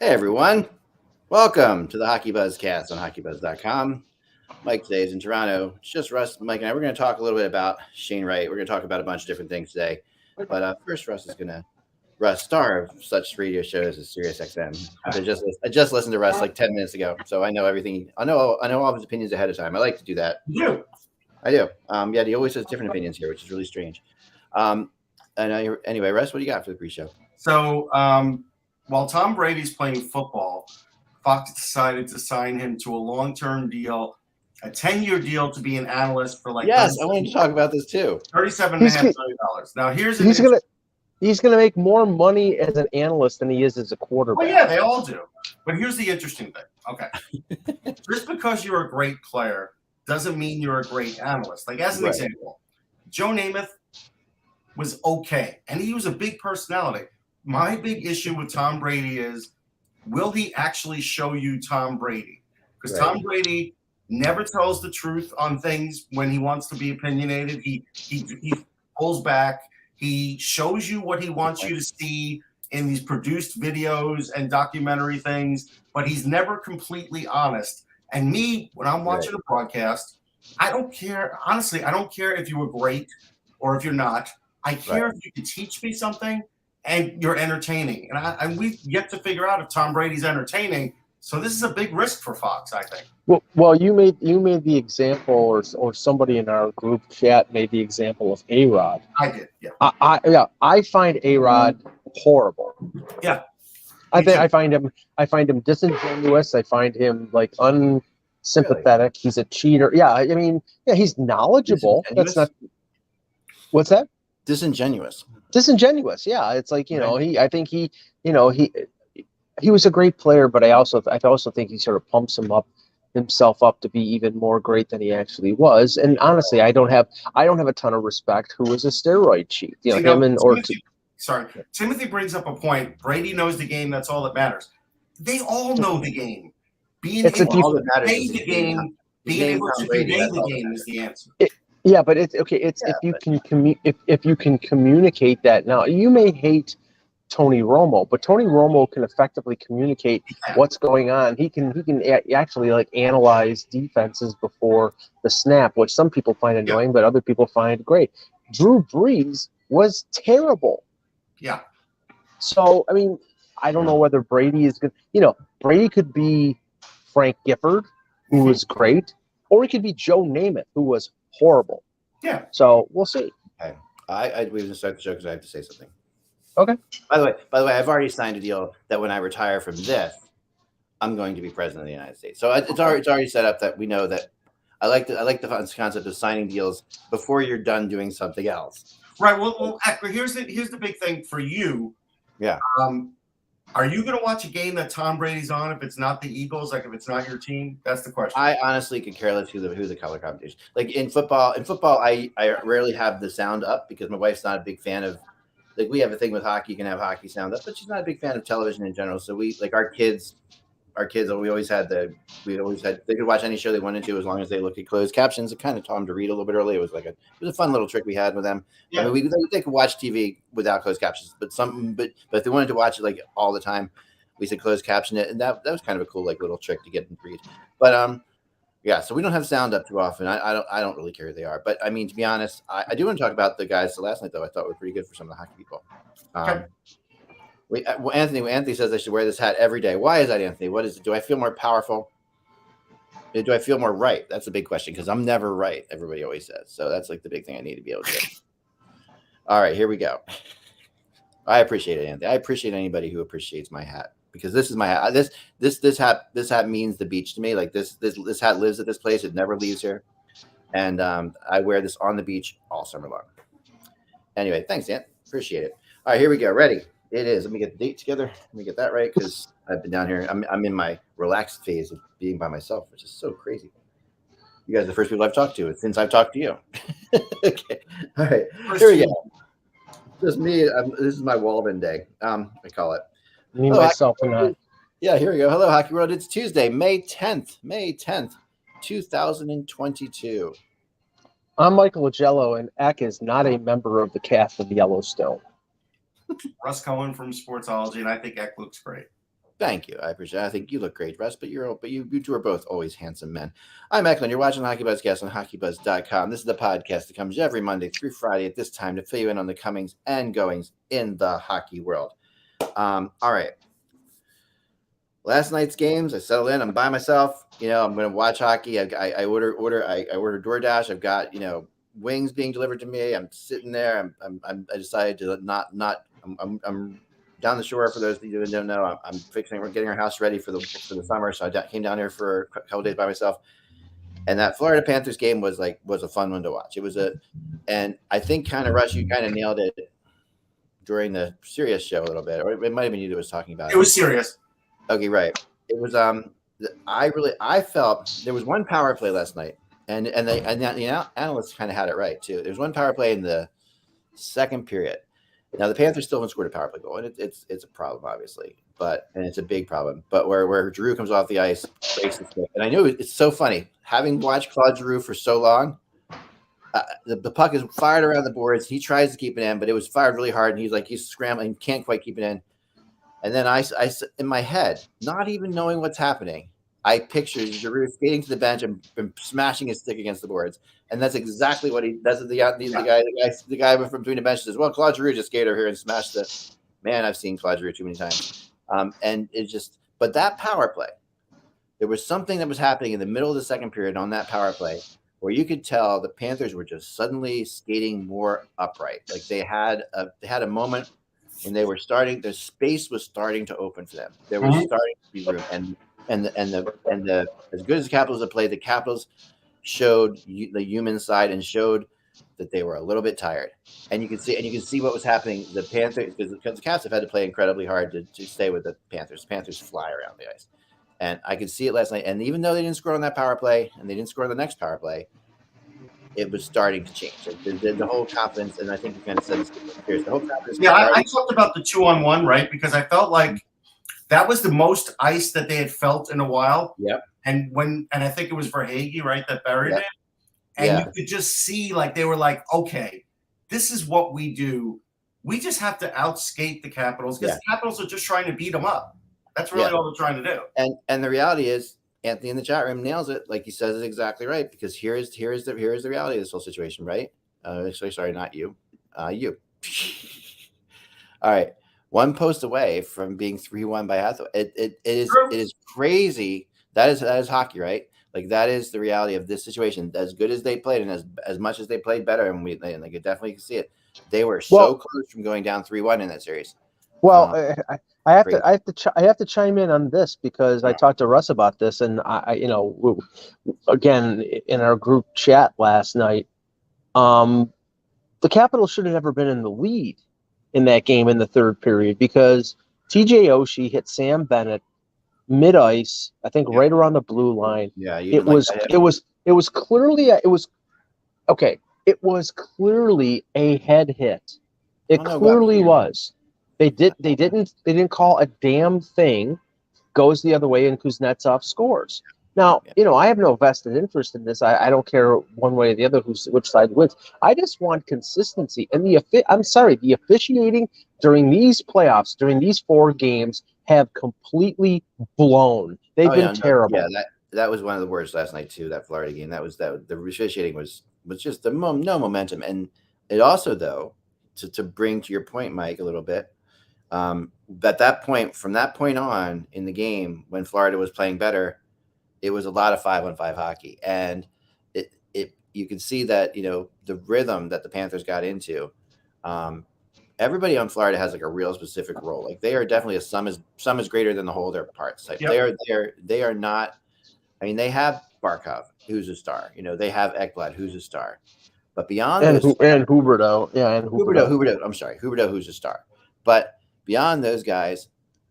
Hey everyone, welcome to the HockeyBuzzcast on HockeyBuzz.com. Mike today is in Toronto. It's just Russ, Mike, and I. We're going to talk a little bit about Shane Wright. We're going to talk about a bunch of different things today. But first, Russ, star of such radio shows as SiriusXM. I just listened to Russ like 10 minutes ago, so I know everything. I know all of his opinions ahead of time. I like to do that. You. I do. Yeah, he always has different opinions here, which is really strange. Anyway, Russ, what do you got for the pre-show? So, while Tom Brady's playing football, Fox decided to sign him to a long-term deal, a 10-year deal to be an analyst for Yes, I wanted to talk about this too. $37.5 million. Now, he's gonna make more money as an analyst than he is as a quarterback. Well, yeah, they all do. But here's the interesting thing. Okay, just because you're a great player doesn't mean you're a great analyst. Like as an example, Joe Namath was okay, and he was a big personality. My big issue with Tom Brady is, will he actually show you Tom Brady? Because Tom Brady never tells the truth on things when he wants to be opinionated. He pulls back. He shows you what he wants you to see in these produced videos and documentary things, but he's never completely honest. And me, when I'm watching a broadcast, I don't care. Honestly, I don't care if you were great or if you're not. I care if you can teach me something and you're entertaining. And we've yet to figure out if Tom Brady's entertaining. So this is a big risk for Fox, I think. Well, you made the example, or somebody in our group chat made the example of A-Rod. I did, yeah. I find A-Rod horrible. Yeah. I find him disingenuous. I find him like unsympathetic. Really? He's a cheater. Yeah, I mean, he's knowledgeable. That's not. What's that? Disingenuous. Yeah, it's like I think he was a great player, but I also think he sort of pumps himself up to be even more great than he actually was. And honestly, I don't have a ton of respect who was a steroid cheat. Timothy brings up a point. Brady knows the game. That's all that matters. They all know the game. Being able to play the game, being able to convey the game is the answer. Yeah, but it's okay. If you can communicate that. Now, you may hate Tony Romo, but Tony Romo can effectively communicate what's going on. He can actually like analyze defenses before the snap, which some people find annoying, but other people find great. Drew Brees was terrible. Yeah. So I mean, I don't know whether Brady is good. Brady could be Frank Gifford, who was great, or he could be Joe Namath, who was horrible. Yeah. So we'll see. Okay. We can start the show because I have to say something. Okay. By the way, I've already signed a deal that when I retire from this, I'm going to be president of the United States. So it's already set up that we know that I like the concept of signing deals before you're done doing something else. Right. Well, here's the big thing for you. Yeah. Are you going to watch a game that Tom Brady's on if it's not the Eagles? Like if it's not your team? That's the question. I honestly could care less who the color commentation. Like in football, I rarely have the sound up because my wife's not a big fan of. Like we have a thing with hockey, you can have hockey sound up, but she's not a big fan of television in general. So we like our kids, we always had they could watch any show they wanted to as long as they looked at closed captions. It kind of taught them to read a little bit early. It was a fun little trick we had with them. Yeah. I mean, they could watch TV without closed captions, but if they wanted to watch it like all the time, we said closed caption it, and that was kind of a cool like little trick to get them to read. But yeah, so we don't have sound up too often. I don't really care who they are. But I mean, to be honest, I do want to talk about the guys. So last night though, I thought were pretty good for some of the hockey people. Okay. Anthony says I should wear this hat every day. Why is that, Anthony? What is it? Do I feel more powerful? Do I feel more right? That's a big question because I'm never right. Everybody always says. So that's like the big thing I need to be able to do. All right, here we go. I appreciate it, Anthony. I appreciate anybody who appreciates my hat because this is my hat. This hat means the beach to me. Like this hat lives at this place. It never leaves here, and I wear this on the beach all summer long. Anyway, thanks, Ant. Appreciate it. All right, here we go. Ready? It is. Let me get the date together. Let me get that right because I've been down here. I'm in my relaxed phase of being by myself, which is so crazy. You guys are the first people I've talked to since I've talked to you. Okay. All right. Here we go. Just me. This is my Walden day. I call it. Me, myself, and I. Yeah, here we go. Hello, Hockey World. It's Tuesday, May 10th, 2022. I'm Michael Agello, and Eck is not a member of the cast of Yellowstone. Russ Cohen from Sportsology, and I think Eck looks great. Thank you. I appreciate it. I think you look great, Russ, but you two are both always handsome men. I'm Eklund. You're watching the HockeyBuzzcast on HockeyBuzz.com. This is the podcast that comes every Monday through Friday at this time to fill you in on the comings and goings in the hockey world. All right. Last night's games, I settled in. I'm by myself. I'm going to watch hockey. I order DoorDash. I've got wings being delivered to me. I'm sitting there. I decided to not. I'm down the shore. For those of you who don't know, we're getting our house ready for the summer. So I came down here for a couple days by myself. And that Florida Panthers game was a fun one to watch. And I think kind of Rush, you kind of nailed it during the serious show a little bit, or it might have been you that was talking about it. It was serious. Okay, right. It was I felt there was one power play last night, and the analysts kind of had it right too. There's one power play in the second period. Now the Panthers still haven't scored a power play goal, and it's a problem obviously, and it's a big problem. But where Giroux comes off the ice, breaks the stick, and I know it's so funny having watched Claude Giroux for so long. The puck is fired around the boards. He tries to keep it in, but it was fired really hard, and he's scrambling, can't quite keep it in. And then I in my head, not even knowing what's happening, I pictured Giroux skating to the bench and smashing his stick against the boards, and that's exactly what he does. The guy from between the benches says, "Well, Claude Giroux just skated over here and smashed the." Man, I've seen Claude Giroux too many times, and it just. But that power play, there was something that was happening in the middle of the second period on that power play, where you could tell the Panthers were just suddenly skating more upright, like they had a moment. When they were starting, the space was starting to open for them. There was starting to be room, and the as good as the Capitals have played, the Capitals showed the human side and showed that they were a little bit tired. And you can see what was happening. The Panthers, because the Caps have had to play incredibly hard to stay with the Panthers. The Panthers fly around the ice, and I could see it last night. And even though they didn't score on that power play, and they didn't score on the next power play, it was starting to change. The whole confidence, and I think you kind of said this here. The whole confidence. Yeah, I talked about the 2-on-1, right? Because I felt like that was the most ice that they had felt in a while. Yep. And I think it was Verhaeghe, right, that buried it. And you could just see they were like, okay, this is what we do. We just have to outskate the Capitals because the Capitals are just trying to beat them up. That's really all they're trying to do. And the reality is, Anthony in the chat room nails it. Like he says it exactly right, because here's the reality of this whole situation, right? Sorry, not you. You. All right. One post away from being 3-1 by Hathaway. It is crazy. That is hockey, right? Like that is the reality of this situation. As good as they played, and as much as they played better, and they could definitely see it. They were so close from going down 3-1 in that series. Well, I have to chime in on this because I talked to Russ about this, and again in our group chat last night, the Capitals should have never been in the lead in that game in the third period because TJ Oshie hit Sam Bennett mid ice, I think right around the blue line. Yeah, it was clearly a head hit. It clearly was. They didn't call a damn thing. Goes the other way, and Kuznetsov scores. Now, I have no vested interest in this. I don't care one way or the other which side wins. I just want consistency. And the officiating during these playoffs, during these 4 games, have completely blown. They've been terrible. Yeah, that was one of the worst last night too. That Florida game. The officiating was just no momentum. And it also, though, to bring to your point, Mike, a little bit. At that point, from that point on in the game, when Florida was playing better, it was a lot of 5-on-5 hockey, and you can see that the rhythm that the Panthers got into. Everybody on Florida has like a real specific role. Like they are definitely a sum is greater than the whole of their parts. Like they are not. I mean, they have Barkov, who's a star. They have Ekblad, who's a star. But beyond and Huberdeau, Huberdeau. I'm sorry, Huberdeau, who's a star. But beyond those guys,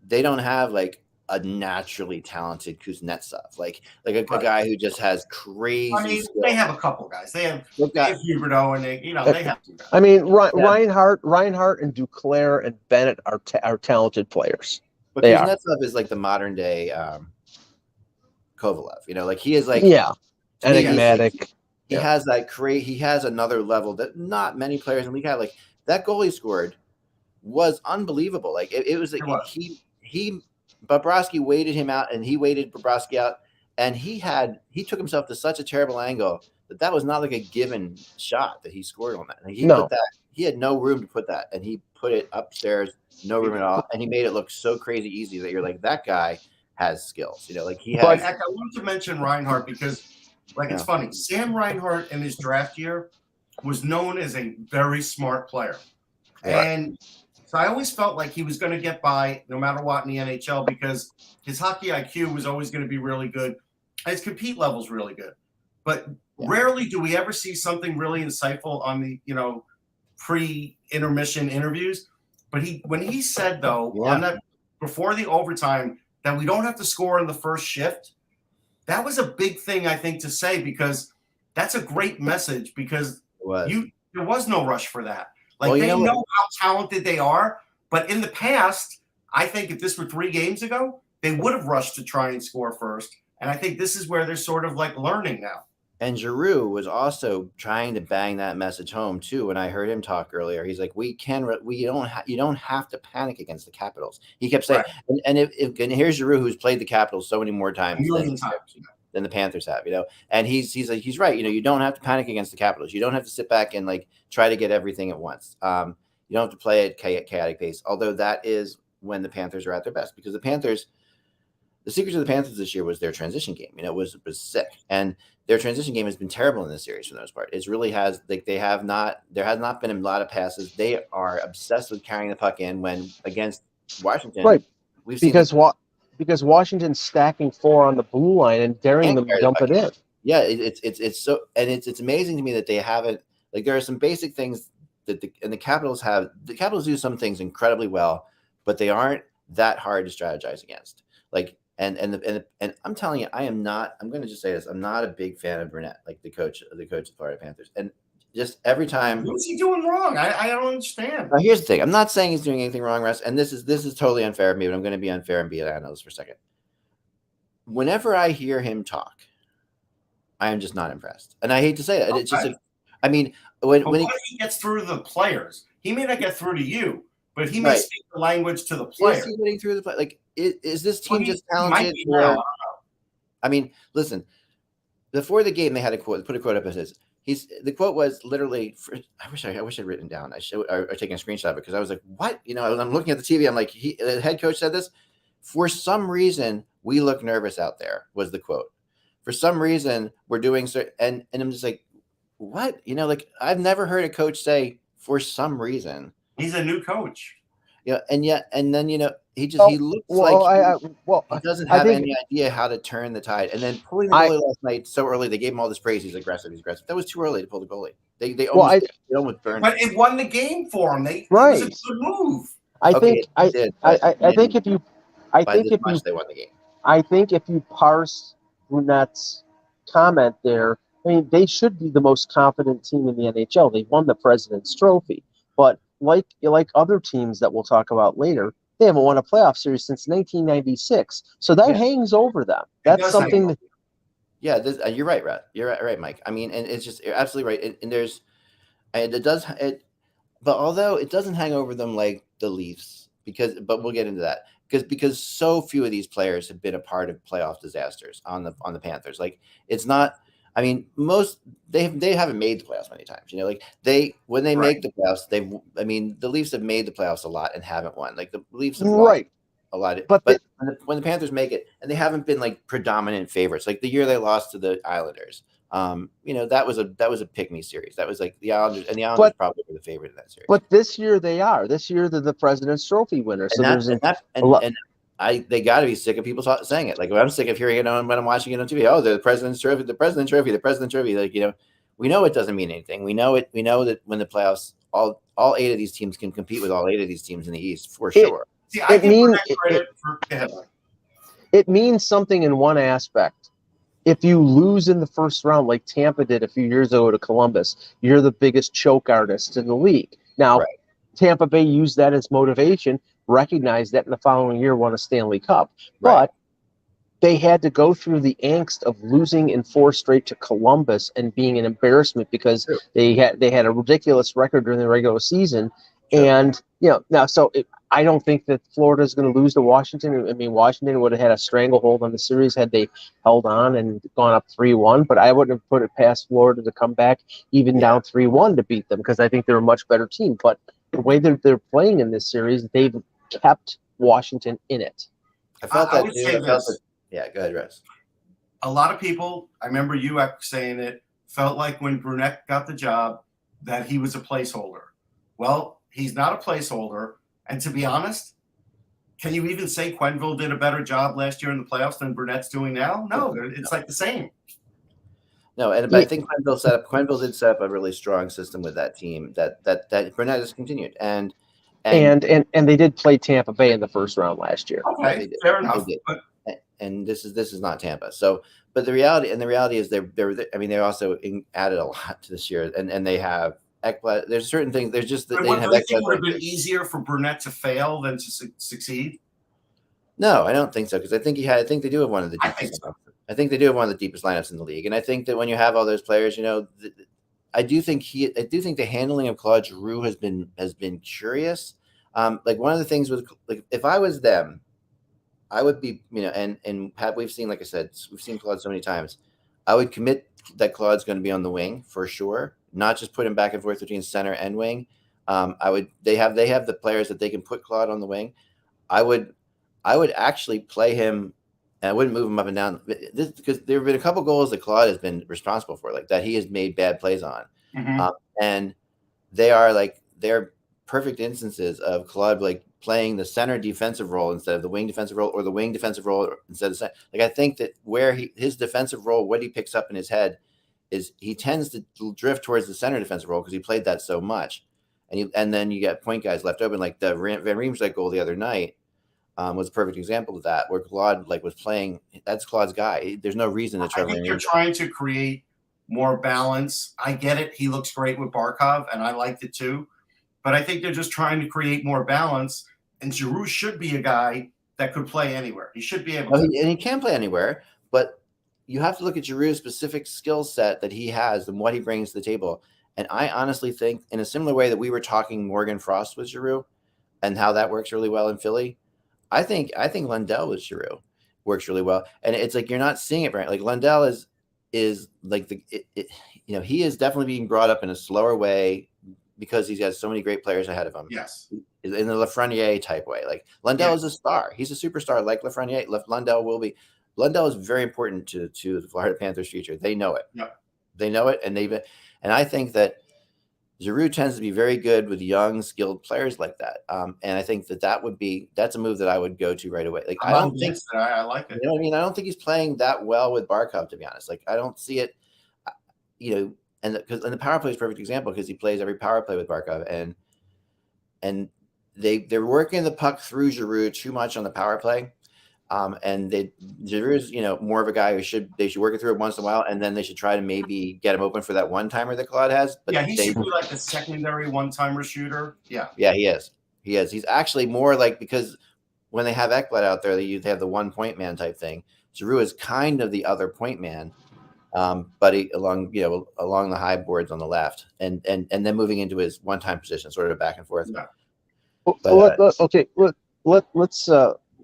they don't have like a naturally talented Kuznetsov, like a guy who just has crazy. I mean, skill. They have a couple guys. They have Huberdeau, and they have 2 guys. I mean, Reinhart and Duclair and Bennett are talented players. But Kuznetsov is like the modern day Kovalev. Like he is like enigmatic. He has that He has another level that not many players in the league have. Like that goal he scored was unbelievable. Like it was like he Bobrovsky waited him out, and he waited Bobrovsky out, and he took himself to such a terrible angle that was not like a given shot that he scored on that. Like he had no room to put that, and he put it upstairs, no room at all, and he made it look so crazy easy that you're like, that guy has skills, like he has. But I wanted to mention Reinhart because, it's funny. Sam Reinhart in his draft year was known as a very smart player, and so I always felt like he was going to get by no matter what in the NHL because his hockey IQ was always going to be really good, and his compete level's really good. But rarely do we ever see something really insightful on the pre-intermission interviews. But when he said though on that before the overtime that we don't have to score in the first shift, that was a big thing I think to say because that's a great message because there was no rush for that. Like they know how talented they are, but in the past, I think if this were 3 games ago, they would have rushed to try and score first. And I think this is where they're sort of like learning now. And Giroux was also trying to bang that message home too. When I heard him talk earlier, he's like, you don't have to panic against the Capitals. He kept saying, and here's Giroux, who's played the Capitals so many more times than the Panthers have, and he's like, he's right. You don't have to panic against the Capitals. You don't have to sit back and like try to get everything at once. You don't have to play at chaotic pace. Although that is when the Panthers are at their best because the secret to the Panthers this year was their transition game. It was sick, and their transition game has been terrible in this series for the most part. It really has. Like there has not been a lot of passes. They are obsessed with carrying the puck in when against Washington. Right, because Washington's stacking 4 on the blue line and daring them to dump it in. Yeah, it's so, and it's amazing to me that they haven't. Like there are some basic things that the Capitals have. The Capitals do some things incredibly well, but they aren't that hard to strategize against. Like. And I'm telling you, I'm going to just say this. I'm not a big fan of Burnett, like the coach of the Florida Panthers. And just every time. What's he doing wrong? I don't understand. Now, here's the thing. I'm not saying he's doing anything wrong, Russ. And this is totally unfair of me, but I'm going to be unfair and be an analyst for a second. Whenever I hear him talk, I am just not impressed. And I hate to say that. Okay. It's just, when he gets through the players, he may not get through to you. But he may speak the language to the player. Is he getting through the play? Like, is this team just talented? Listen. Before the game, they had a quote. Put a quote up as this. The quote was literally. I wish I'd written it down. I taken a screenshot of it because I was like, "What?" I'm looking at the TV. I'm like, the head coach said this. For some reason, we look nervous out there. Was the quote. For some reason, we're doing so, and I'm just like, what? I've never heard a coach say for some reason. He's a new coach. Yeah, and then he looks like he doesn't have any idea how to turn the tide. And then pulling the goalie last night so early, they gave him all this praise. He's aggressive. That was too early to pull the goalie. They almost burned. But it won the game for him. It was a good move. I think if you parse Brunett's comment there, they should be the most confident team in the NHL. They won the President's Trophy, but like other teams that we'll talk about later, they haven't won a playoff series since 1996. So that hangs over them. That's something that. Yeah, you're right, Rhett. You're right, Mike. And it's just you're absolutely right. But although it doesn't hang over them like the Leafs, but we'll get into that because so few of these players have been a part of playoff disasters on the Panthers. Like it's not. Most they haven't made the playoffs many times. When they make the playoffs, the Leafs have made the playoffs a lot and haven't won. Like the Leafs have won a lot, but when the Panthers make it, and they haven't been like predominant favorites. Like the year they lost to the Islanders, that was a pick-me series. That was like the Islanders, and the Islanders probably were the favorite in that series. But this year they are. This year they're the President's Trophy winners. So they got to be sick of people saying it. Like I'm sick of hearing it when I'm watching it on TV. Oh, the President's Trophy, the President's Trophy, the President's Trophy. Like we know it doesn't mean anything. We know it. We know that when the playoffs, all 8 of these teams can compete with all 8 of these teams in the East for sure. It means something in one aspect. If you lose in the first round, like Tampa did a few years ago to Columbus, you're the biggest choke artist in the league. Now, Tampa Bay used that as motivation. Recognized that in the following year won a Stanley Cup, but they had to go through the angst of losing in 4 straight to Columbus and being an embarrassment because they had a ridiculous record during the regular season, And now I don't think that Florida is going to lose to Washington. I mean, Washington would have had a stranglehold on the series had they held on and gone up 3-1. But I wouldn't have put it past Florida to come back even down 3-1 to beat them, because I think they're a much better team. But the way that they're playing in this series, they've kept Washington in it. I felt I that would too. say I felt this. Yeah, go ahead, Russ. A lot of people, I remember you saying it, felt like when Brunette got the job that he was a placeholder. Well, he's not a placeholder. And to be honest, can you even say Quenneville did a better job last year in the playoffs than Brunette's doing now? No, it's like the same. No, but I think Quenneville did set up a really strong system with that team that Burnett has continued. And they did play Tampa Bay in the first round last year. Okay, fair enough. And this is not Tampa. So, but the reality is they also added a lot to this year, and they have Ekblad. There's certain things. There's just that they have Ekblad. It would have been easier for Burnett to fail than to succeed. No, I don't think so, because I think they do have one of the deepest. I think they do have one of the deepest lineups in the league, and I think that when you have all those players, I do think the handling of Claude Giroux has been curious. Like one of the things was, like, if I was them, I would be, and Pat, we've seen Claude so many times. I would commit that Claude's going to be on the wing for sure, not just put him back and forth between center and wing. They have the players that they can put Claude on the wing. I would actually play him, and I wouldn't move him up and down, because there have been a couple goals that Claude has been responsible for, like that he has made bad plays on, and they're perfect instances of Claude playing the center defensive role instead of the wing defensive role, or the wing defensive role instead of center. Like, I think that where his defensive role, what he picks up in his head, is he tends to drift towards the center defensive role because he played that so much, and then you get point guys left open, like the Van Riemsdyk goal the other night. Was a perfect example of that, where Claude was playing. That's Claude's guy. There's no reason to try. I think they're trying to create more balance. I get it. He looks great with Barkov, and I liked it too. But I think they're just trying to create more balance. And Giroux should be a guy that could play anywhere. He should be able to. And he can play anywhere, but you have to look at Giroux's specific skill set that he has and what he brings to the table. And I honestly think, in a similar way that we were talking Morgan Frost with Giroux and how that works really well in Philly, I think Lundell with Giroux works really well. And it's like you're not seeing it right. Like Lundell is like he is definitely being brought up in a slower way because he's got so many great players ahead of him. Yes. In the Lafreniere type way. Like Lundell is a star. He's a superstar like Lafreniere. Lundell will be. Lundell is very important to the Florida Panthers' future. They know it. Yep. They know it, and I think that Giroux tends to be very good with young, skilled players like that. And I think that's a move that I would go to right away. Like, I don't think I like it. You know what I mean? I don't think he's playing that well with Barkov, to be honest. Like, I don't see it, and the power play is a perfect example because he plays every power play with Barkov, and they're working the puck through Giroux too much on the power play. And Giroux is, more of a guy who they should work it through it once in a while, and then they should try to maybe get him open for that one timer that Claude has. But he should be like a secondary one timer shooter. Yeah, he is. He's actually more like, because when they have Ekblad out there, they have the 1 point man type thing. Giroux is kind of the other point man, but along the high boards on the left, and then moving into his one time position, sort of back and forth. Yeah.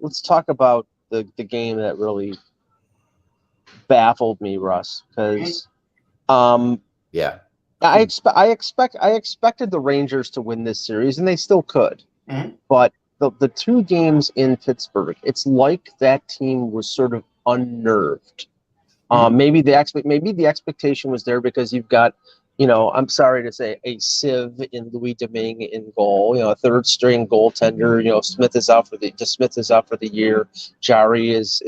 Let's talk about the game that really baffled me, Russ, because I expected the Rangers to win this series, and they still could. Mm-hmm. But the two games in Pittsburgh, it's like that team was sort of unnerved. Maybe the expectation was there because you've got, I'm sorry to say, a sieve in Louis Domingue in goal. A third string goaltender. Smith is out for the year. Jari is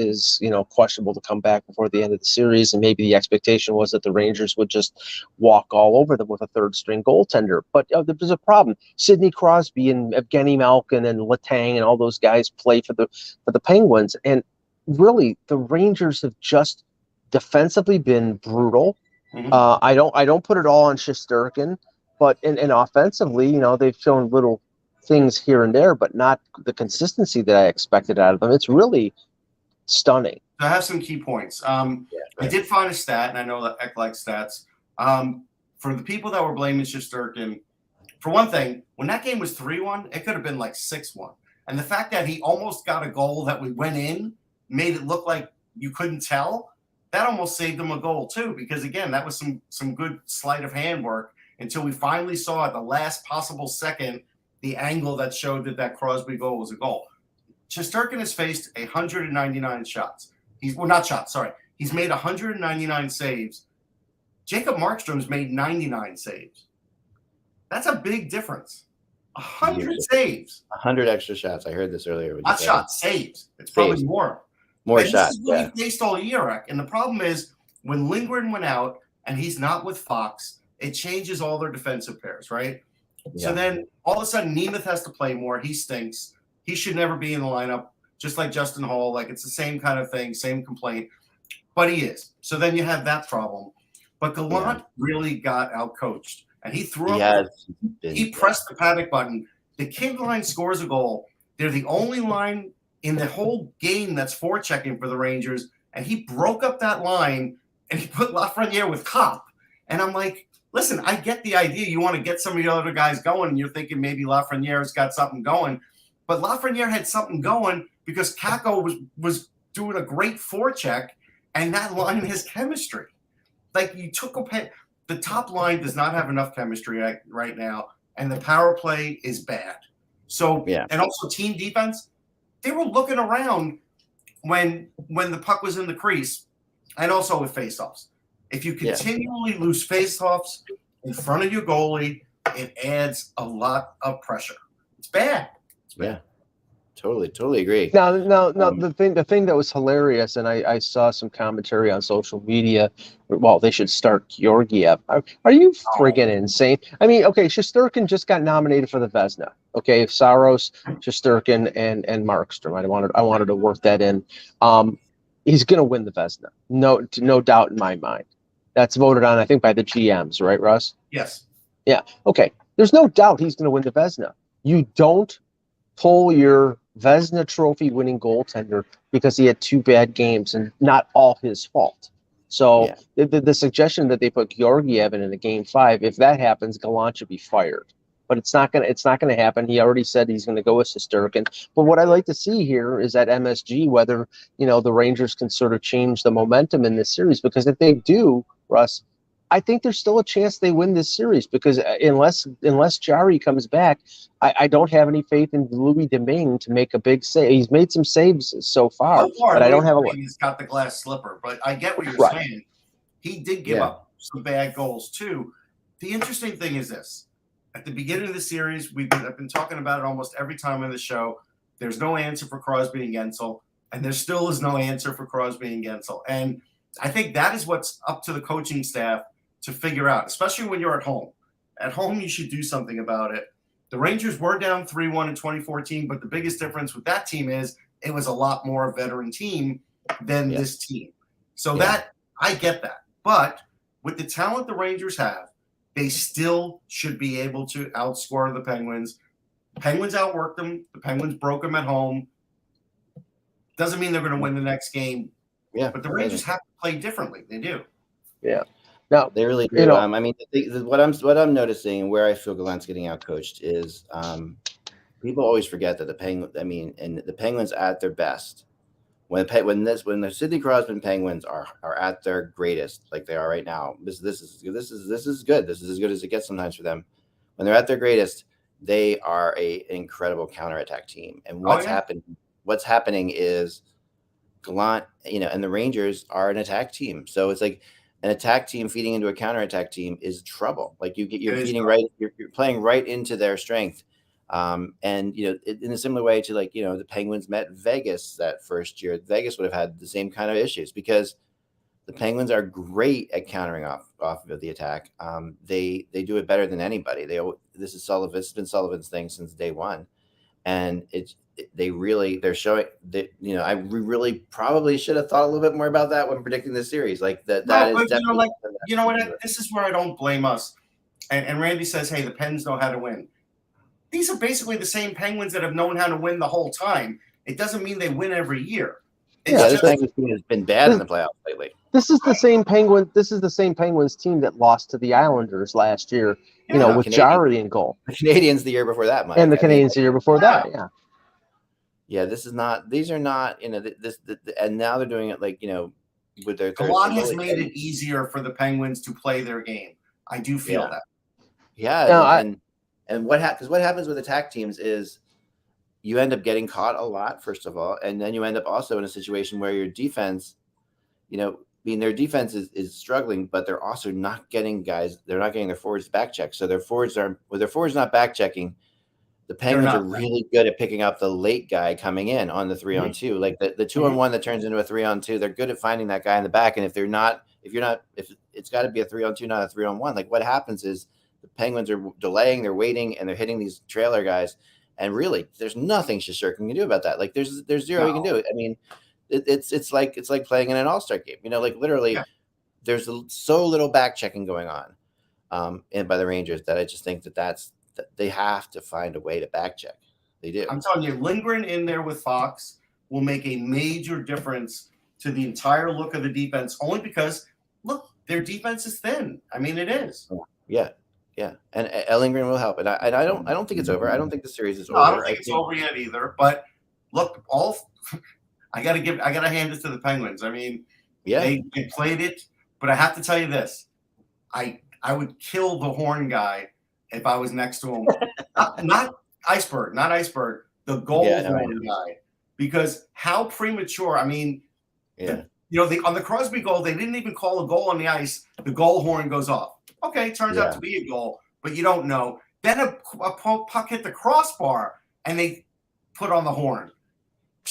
questionable to come back before the end of the series, and maybe the expectation was that the Rangers would just walk all over them with a third string goaltender. But there's a problem. Sidney Crosby and Evgeny Malkin and Letang and all those guys play for the Penguins, and really the Rangers have just defensively been brutal. Mm-hmm. I don't put it all on Shesterkin, but in offensively, they've shown little things here and there, but not the consistency that I expected out of them. It's really stunning. I have some key points. I did find a stat, and I know that Eck likes stats. For the people that were blaming Shesterkin, For one thing, when that game was 3-1, it could have been like 6-1. And the fact that he almost got a goal that we went in made it look like you couldn't tell. That almost saved him a goal too, because again, that was some good sleight of hand work until we finally saw at the last possible second the angle that showed that Crosby goal was a goal. Shesterkin has faced 199 shots. He's made 199 saves. Jacob Markstrom's made 99 saves. That's a big difference. 100 saves. 100 extra shots. I heard this earlier. Not shots, saves. It's probably more. More and shots. This is what he faced all year, Rick. And the problem is when Lindgren went out and he's not with Fox, it changes all their defensive pairs, right? Yeah. So then all of a sudden Nemeth has to play more. He stinks. He should never be in the lineup, just like Justin Hall. Like it's the same kind of thing, same complaint. But he is. So then you have that problem. But Gallant really got outcoached. And he threw up. He pressed the panic button. The kid line scores a goal. They're the only line in the whole game that's forechecking for the Rangers. And he broke up that line and he put Lafreniere with Kopp. And I'm like, listen, I get the idea. You want to get some of the other guys going, and you're thinking maybe Lafreniere's got something going. But Lafreniere had something going because Kakko was doing a great forecheck, and that line has chemistry. Like you took the top line does not have enough chemistry right now, and the power play is bad. So, and also team defense, they were looking around when the puck was in the crease, and also with faceoffs. If you continually lose faceoffs in front of your goalie, it adds a lot of pressure. It's bad. Yeah. Totally agree. Now, the thing that was hilarious, and I saw some commentary on social media. Well, they should start Georgiev. Are you friggin' insane? I mean, okay, Shesterkin just got nominated for the Vezina. Okay, Saros, Shesterkin, and Markstrom. I wanted to work that in. He's gonna win the Vezina. No doubt in my mind. That's voted on, I think, by the GMs, right, Russ? Yes. Yeah. Okay. There's no doubt he's gonna win the Vezina. You don't pull your Vezina trophy winning goaltender because he had 2 bad games and not all his fault. So the suggestion that they put Georgiev in the game 5, if that happens, Gallant should be fired. But it's not gonna happen. He already said he's gonna go with Shesterkin. But what I'd like to see here is at MSG whether the Rangers can sort of change the momentum in this series, because if they do, Russ, I think there's still a chance they win this series, because unless Jari comes back, I don't have any faith in Louis Domingue to make a big save. He's made some saves so far, but I don't have a. He's got the glass slipper, but I get what you're saying. He did give up some bad goals too. The interesting thing is this: at the beginning of the series, I've been talking about it almost every time on the show. There's no answer for Crosby and Gensel, and there still is no answer for Crosby and Gensel. And I think that is what's up to the coaching staff to figure out, especially when you're at home. At home, you should do something about it. The Rangers were down 3-1 in 2014, but the biggest difference with that team is it was a lot more veteran team than this team. So that I get that. But with the talent the Rangers have, they still should be able to outscore the Penguins. The Penguins outworked them. The Penguins broke them at home. Doesn't mean they're going to win the next game. Yeah, but the Rangers have to play differently. They do. Yeah. No, they really do. I mean, what I'm noticing and where I feel Gallant's getting outcoached is people always forget that the Penguins at their best when the Sidney Crosby Penguins are at their greatest, like they are right now. This is good. This is as good as it gets sometimes for them. When they're at their greatest, they are an incredible counterattack team. And what's happening is Gallant, and the Rangers are an attack team. So it's like an attack team feeding into a counterattack team is trouble. Like you're playing right into their strength. And in a similar way to the Penguins met Vegas that first year, Vegas would have had the same kind of issues because the Penguins are great at countering off of the attack. They do it better than anybody. This has been Sullivan's thing since day one, and they're showing that I really probably should have thought a little bit more about that when predicting this series. Like that is definitely this is where I don't blame us. And Randy says, hey, the Pens know how to win. These are basically the same Penguins that have known how to win the whole time. It doesn't mean they win every year. This Penguins team has been bad in the playoffs lately. This is the same Penguin. This is the same Penguins team that lost to the Islanders last year. With Jarry in goal. The Canadians the year before that, Mike. And the Canadians the year before that. Yeah. Yeah, this is not. These are not. And now they're doing it with their. A lot has made it easier for the Penguins to play their game. I do feel that. Yeah, and what happens with attack teams is you end up getting caught a lot, first of all, and then you end up also in a situation where your defense, their defense is struggling, but they're also not getting guys. They're not getting their forwards back check. So their forwards not back checking. The Penguins are really good at picking up the late guy coming in on the 3-on-2, like the 2-on-1 that turns into a 3-on-2. They're good at finding that guy in the back. And if it's got to be a 3-on-2, not a 3-on-1. Like what happens is the Penguins are delaying, they're waiting, and they're hitting these trailer guys. And really, there's nothing Shesterkin can do about that. Like there's zero he can do. I mean, it's like playing in an all-star game. Literally, there's so little back checking going on, and by the Rangers that I just think that they have to find a way to back check. They do. I'm telling you, Lindgren in there with Fox will make a major difference to the entire look of the defense. Only because look, their defense is thin. I mean, it is. Yeah. And Lindgren will help. And I don't think it's over. I don't think the series is over. I don't think it's over yet either. But look, I gotta hand it to the Penguins. I mean, they played it, but I have to tell you this: I would kill the horn guy if I was next to him. not Iceberg, the goal horn guy, because how premature. I mean, on the Crosby goal, they didn't even call a goal on the ice. The goal horn goes off. Okay, turns out to be a goal, but you don't know. Then a puck hit the crossbar, and they put on the horn.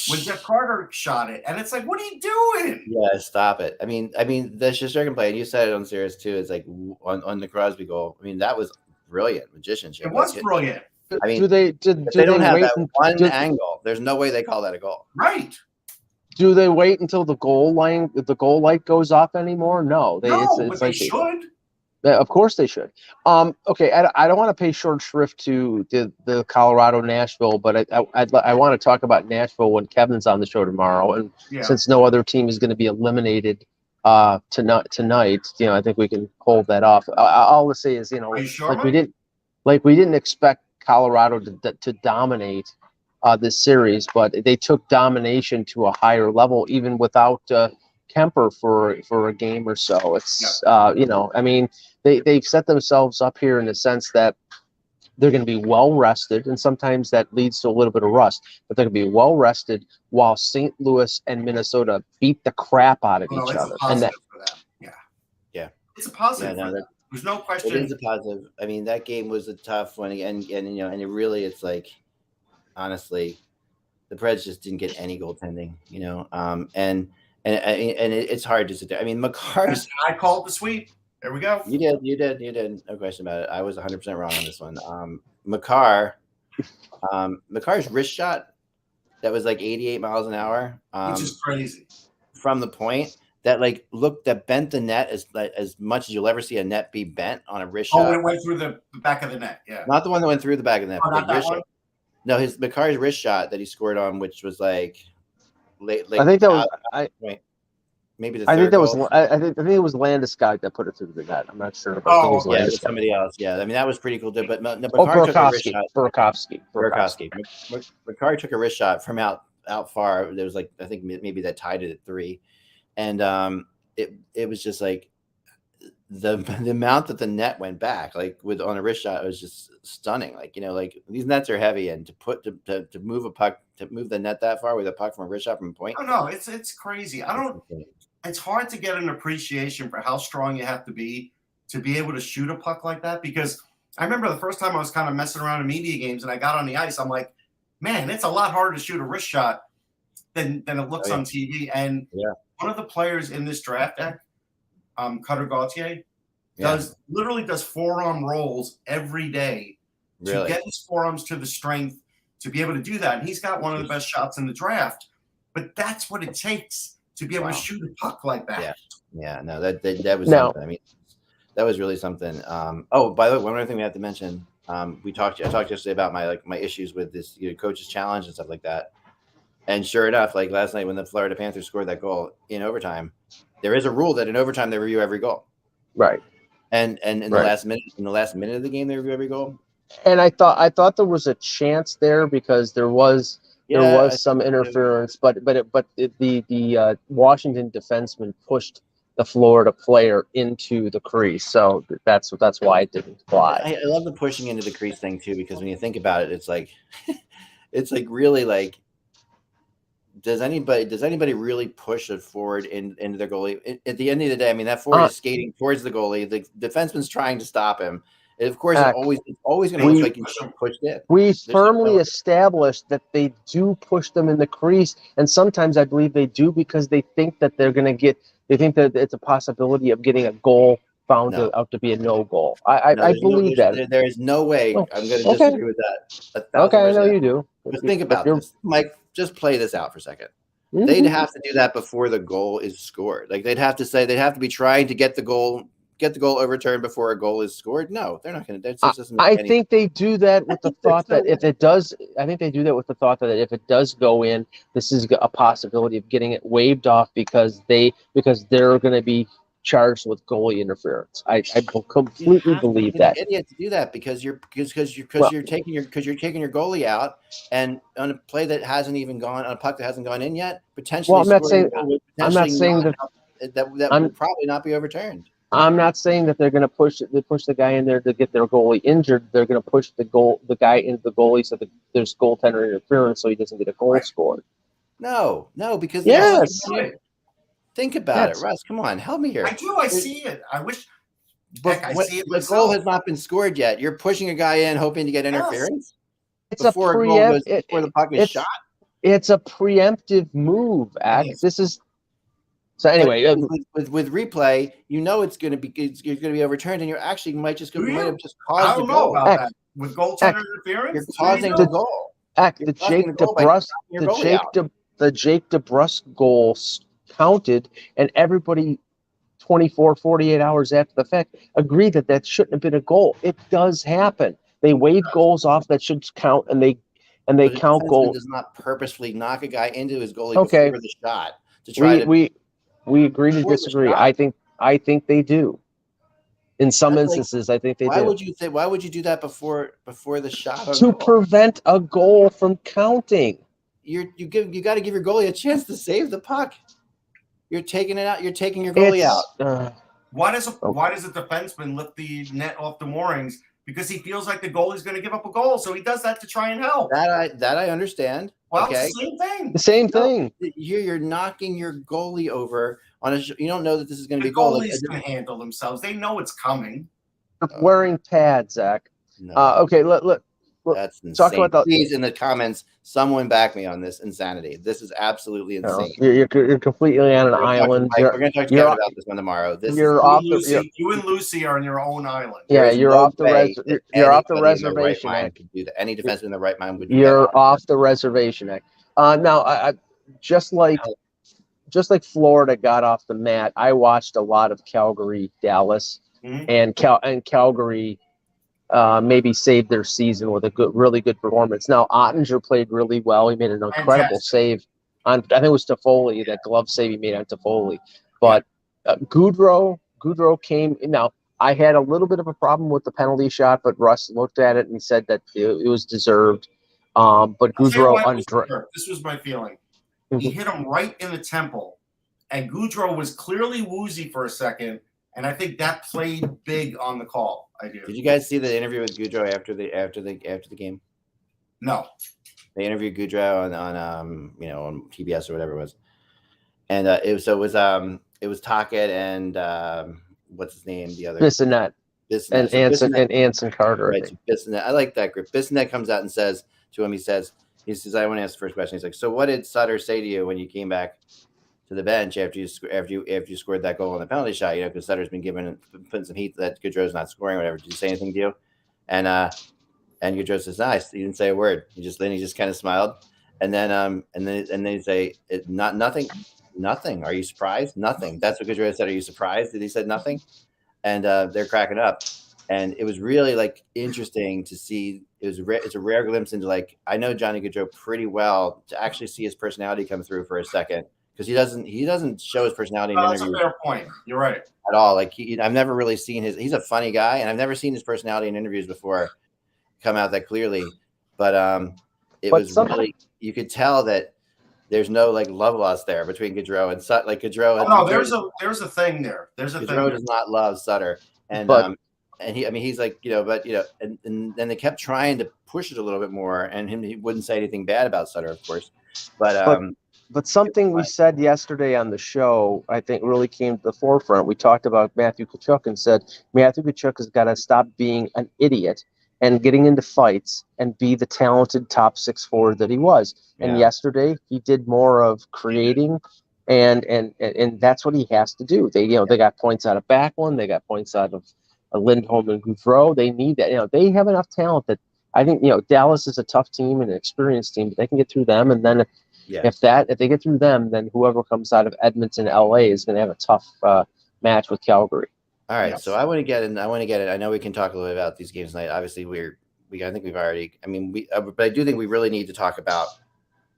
When Jeff Carter shot it, and it's like, what are you doing? Yeah, stop it. I mean, the Shesterkin play, and you said it on Sirius too. It's like on the Crosby goal. I mean, that was brilliant magicianship. It was brilliant. I mean, do they don't have that one angle? There's no way they call that a goal. Right. Do they wait until the goal light goes off anymore? No, but they should. Of course they should. Okay, I don't want to pay short shrift to the Colorado Nashville, but I want to talk about Nashville when Kevin's on the show tomorrow, and since no other team is going to be eliminated tonight, I think we can hold that off. All to say is, we didn't expect Colorado to dominate this series, but they took domination to a higher level even without Kemper for a game or so. It's I mean, they've set themselves up here in the sense that they're going to be well rested, and sometimes that leads to a little bit of rust, but they're going to be well rested while St. Louis and Minnesota beat the crap out of each other. And that, for them. Yeah, it's a positive. For them. There's no question. It is a positive. I mean, that game was a tough one, and it really, it's like, honestly, the Preds just didn't get any goaltending, and it's hard to sit there. I mean, Makar's. I called the sweep. There we go. You did. No question about it. I was 100% wrong on this one. Makar's wrist shot that was like 88 miles an hour, which is crazy, from the point that bent the net as much as you'll ever see a net be bent on a wrist shot. Oh, it went through the back of the net. Yeah, not the one that went through the back of the net. Oh, not that one? No, Makar's wrist shot that he scored on, which was like late. I think that was maybe the third. I think it was Landeskog that put it through the net. I'm not sure. It was somebody else. Yeah, I mean that was pretty cool too. But Makar took a wrist shot. Burakovsky. Makar took a wrist shot from out far. There was I think maybe that tied it at 3, and it was just like the amount that the net went back on a wrist shot was just stunning. These nets are heavy, and to move a puck, to move the net that far with a puck from a wrist shot from a point. Oh no, it's crazy. It's hard to get an appreciation for how strong you have to be able to shoot a puck like that, because I remember the first time I was kind of messing around in media games and I got on the ice, I'm like, man, it's a lot harder to shoot a wrist shot than it looks on TV. And one of the players in this draft deck, Cutter Gauthier, literally does forearm rolls every day to get his forearms to the strength to be able to do that. And he's got one of the best shots in the draft, but that's what it takes to be able to shoot a puck like that. Yeah, no, that was something. I mean, that was really something. By the way, one other thing we have to mention. I talked yesterday about my issues with this coach's challenge and stuff like that. And sure enough, like last night when the Florida Panthers scored that goal in overtime, there is a rule that in overtime they review every goal. Right. And in the last minute of the game they review every goal. And I thought there was a chance there because there was some interference, but the Washington defenseman pushed the Florida player into the crease, so that's why it didn't fly. I love the pushing into the crease thing too, because when you think about it, it's like really like, does anybody really push it forward into their goalie? At the end of the day, I mean, that forward is skating towards the goalie. The defenseman's trying to stop him. And of course, it's always going to look like he's pushed in. We firmly established that they do push them in the crease, and sometimes I believe they do because they think that they're going to get. They think that it's a possibility of getting a goal found out to be a no goal. I believe that. There is no way. I'm going to disagree with that. Okay, I know you do. But think about this, Mike. Just play this out for a second. Mm-hmm. They'd have to do that before the goal is scored. Like they'd have to be trying to get the goal overturned before a goal is scored. No, they're not going to. I think they do that with the thought that if it does, I think they do that with the thought that if it does go in, this is a possibility of getting it waived off because they're going to be charged with goalie interference. I completely believe that. An idiot to do that because you're taking your goalie out, and on a play that hasn't even gone, on a puck that hasn't gone in yet, potentially. Well, I'm not saying that will probably not be overturned. I'm not saying that they're going to push the guy in there to get their goalie injured. They're going to push the guy into the goalie so that there's goaltender interference so he doesn't get a goal scored. No, because yes. Think about it, Russ. Come on, help me here. I do. I see it. I wish. But the goal has not been scored yet. You're pushing a guy in, hoping to get interference. It's before the puck is shot. It's a preemptive move. This is. So anyway, with replay, it's going to be overturned, and you actually might have just caused the goal. About that. With goaltender interference, you're causing the goal. The Jake DeBrusk goal counted, and everybody 48 hours after the fact agreed that shouldn't have been a goal. It does happen. They wave goals off that should count, and they count goals. Does not purposefully knock a guy into his goalie before the shot to try We agree to disagree. I think they do. In some instances, I think they do. Why would you do that before the shot? To prevent a goal from counting. You got to give your goalie a chance to save the puck. You're taking it out. You're taking your goalie out. Why does a defenseman lift the net off the moorings? Because he feels like the goalie's going to give up a goal, so he does that to try and help. That I understand. Well, it's the same thing. The same thing. You're knocking your goalie over on a. You don't know that this is going to be a goal. The goalies can handle themselves. They know it's coming. Wearing pads, Zach. No. Okay, look. That's insane. Talk about please in the comments. Someone back me on this insanity. This is absolutely insane. No, you're completely on an island. We're going to talk to Kevin about this one tomorrow. You and Lucy are on your own island. Yeah, you're off the reservation. Could do that. Any defenseman in the right mind would. You're off the reservation. Now, I just like Florida got off the mat. I watched a lot of Calgary, Dallas, and Calgary. Maybe saved their season with a really good performance. Now Ottinger played really well. He made an incredible save on, I think it was Toffoli, that glove save he made on Toffoli. But Goudreau came. Now I had a little bit of a problem with the penalty shot, but Russ looked at it and said that it was deserved. But Goudreau this was my feeling. He hit him right in the temple, and Goudreau was clearly woozy for a second. And I think that played big on the call. I do. Did you guys see the interview with Goudreau after the game? No. They interviewed Goudreau on TBS or whatever it was, and it was Tocchet and what's his name, the other Bissonnette and Anson Carter. Right, so Bissonnette. I like that group. Bissonnette comes out and says to him, he says, I want to ask the first question. He's like, so what did Sutter say to you when you came back to the bench after you scored that goal on the penalty shot? Because Sutter's been putting some heat that Goudreau's not scoring, whatever. Did you say anything to you? And Goudreau says, nice. He didn't say a word. He just kind of smiled, and then he say, nothing. Are you surprised? Nothing. That's what Goudreau said. Are you surprised that he said nothing? And they're cracking up, and it was really interesting to see it's a rare glimpse into like I know Johnny Gaudreau pretty well to actually see his personality come through for a second because he doesn't show his personality in That's interviews a fair point. You're right. at all. Like I've never really seen he's a funny guy, and I've never seen his personality in interviews before come out that clearly. But really you could tell that there's no like love lost there between Gaudreau and Sutter. Like Gaudreau, there's a thing there. Gaudreau does not love Sutter, and he's like and then they kept trying to push it a little bit more, and he wouldn't say anything bad about Sutter, of course, but something we said yesterday on the show, I think, really came to the forefront. We talked about Matthew Tkachuk and said Matthew Tkachuk has got to stop being an idiot and getting into fights and be the talented top 6 forward that he was. And yesterday he did more of creating, and that's what he has to do. They they got points out of Backlund, they got points out of Lindholm and Gaudreau. They need that. They have enough talent that I think Dallas is a tough team and an experienced team, but they can get through them. And then if they get through them, then whoever comes out of Edmonton, LA is going to have a tough match with Calgary. All right, so I want to get it. I know we can talk a little bit about these games tonight. Obviously, I think we've already. I mean, but I do think we really need to talk about.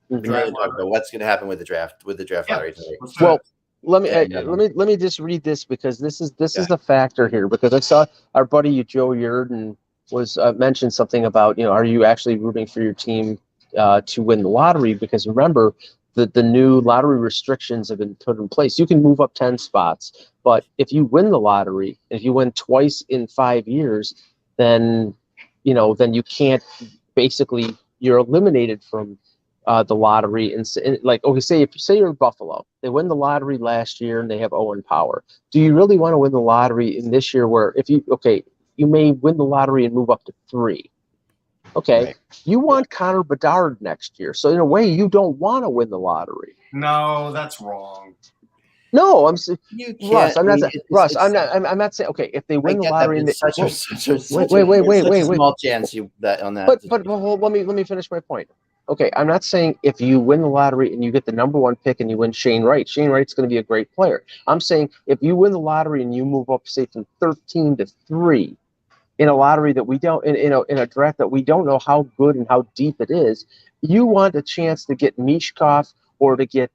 What's going to happen with the draft lottery tonight. Well, let me just read this because this is the factor here, because I saw our buddy Joe Yerdon was mentioned something about are you actually rooting for your team to win the lottery, because remember the new lottery restrictions have been put in place. You can move up 10 spots, but if you win the lottery, if you win twice in 5 years, then you can't, basically you're eliminated from the lottery. And like, okay, say you're Buffalo, they win the lottery last year and they have Owen Power. Do you really want to win the lottery in this year where you may win the lottery and move up to 3? Okay, right. You want Connor Bedard next year, so in a way, you don't want to win the lottery. No, that's wrong. No, I'm saying, Russ. I'm not saying. Okay, if they win the lottery, wait, small chance on that. But let me finish my point. Okay, I'm not saying if you win the lottery and you get the number 1 pick and you win Shane Wright. Shane Wright's going to be a great player. I'm saying if you win the lottery and you move up, say, from 13 to 3. In a lottery that we don't, in a draft that we don't know how good and how deep it is, you want a chance to get Mishkov or to get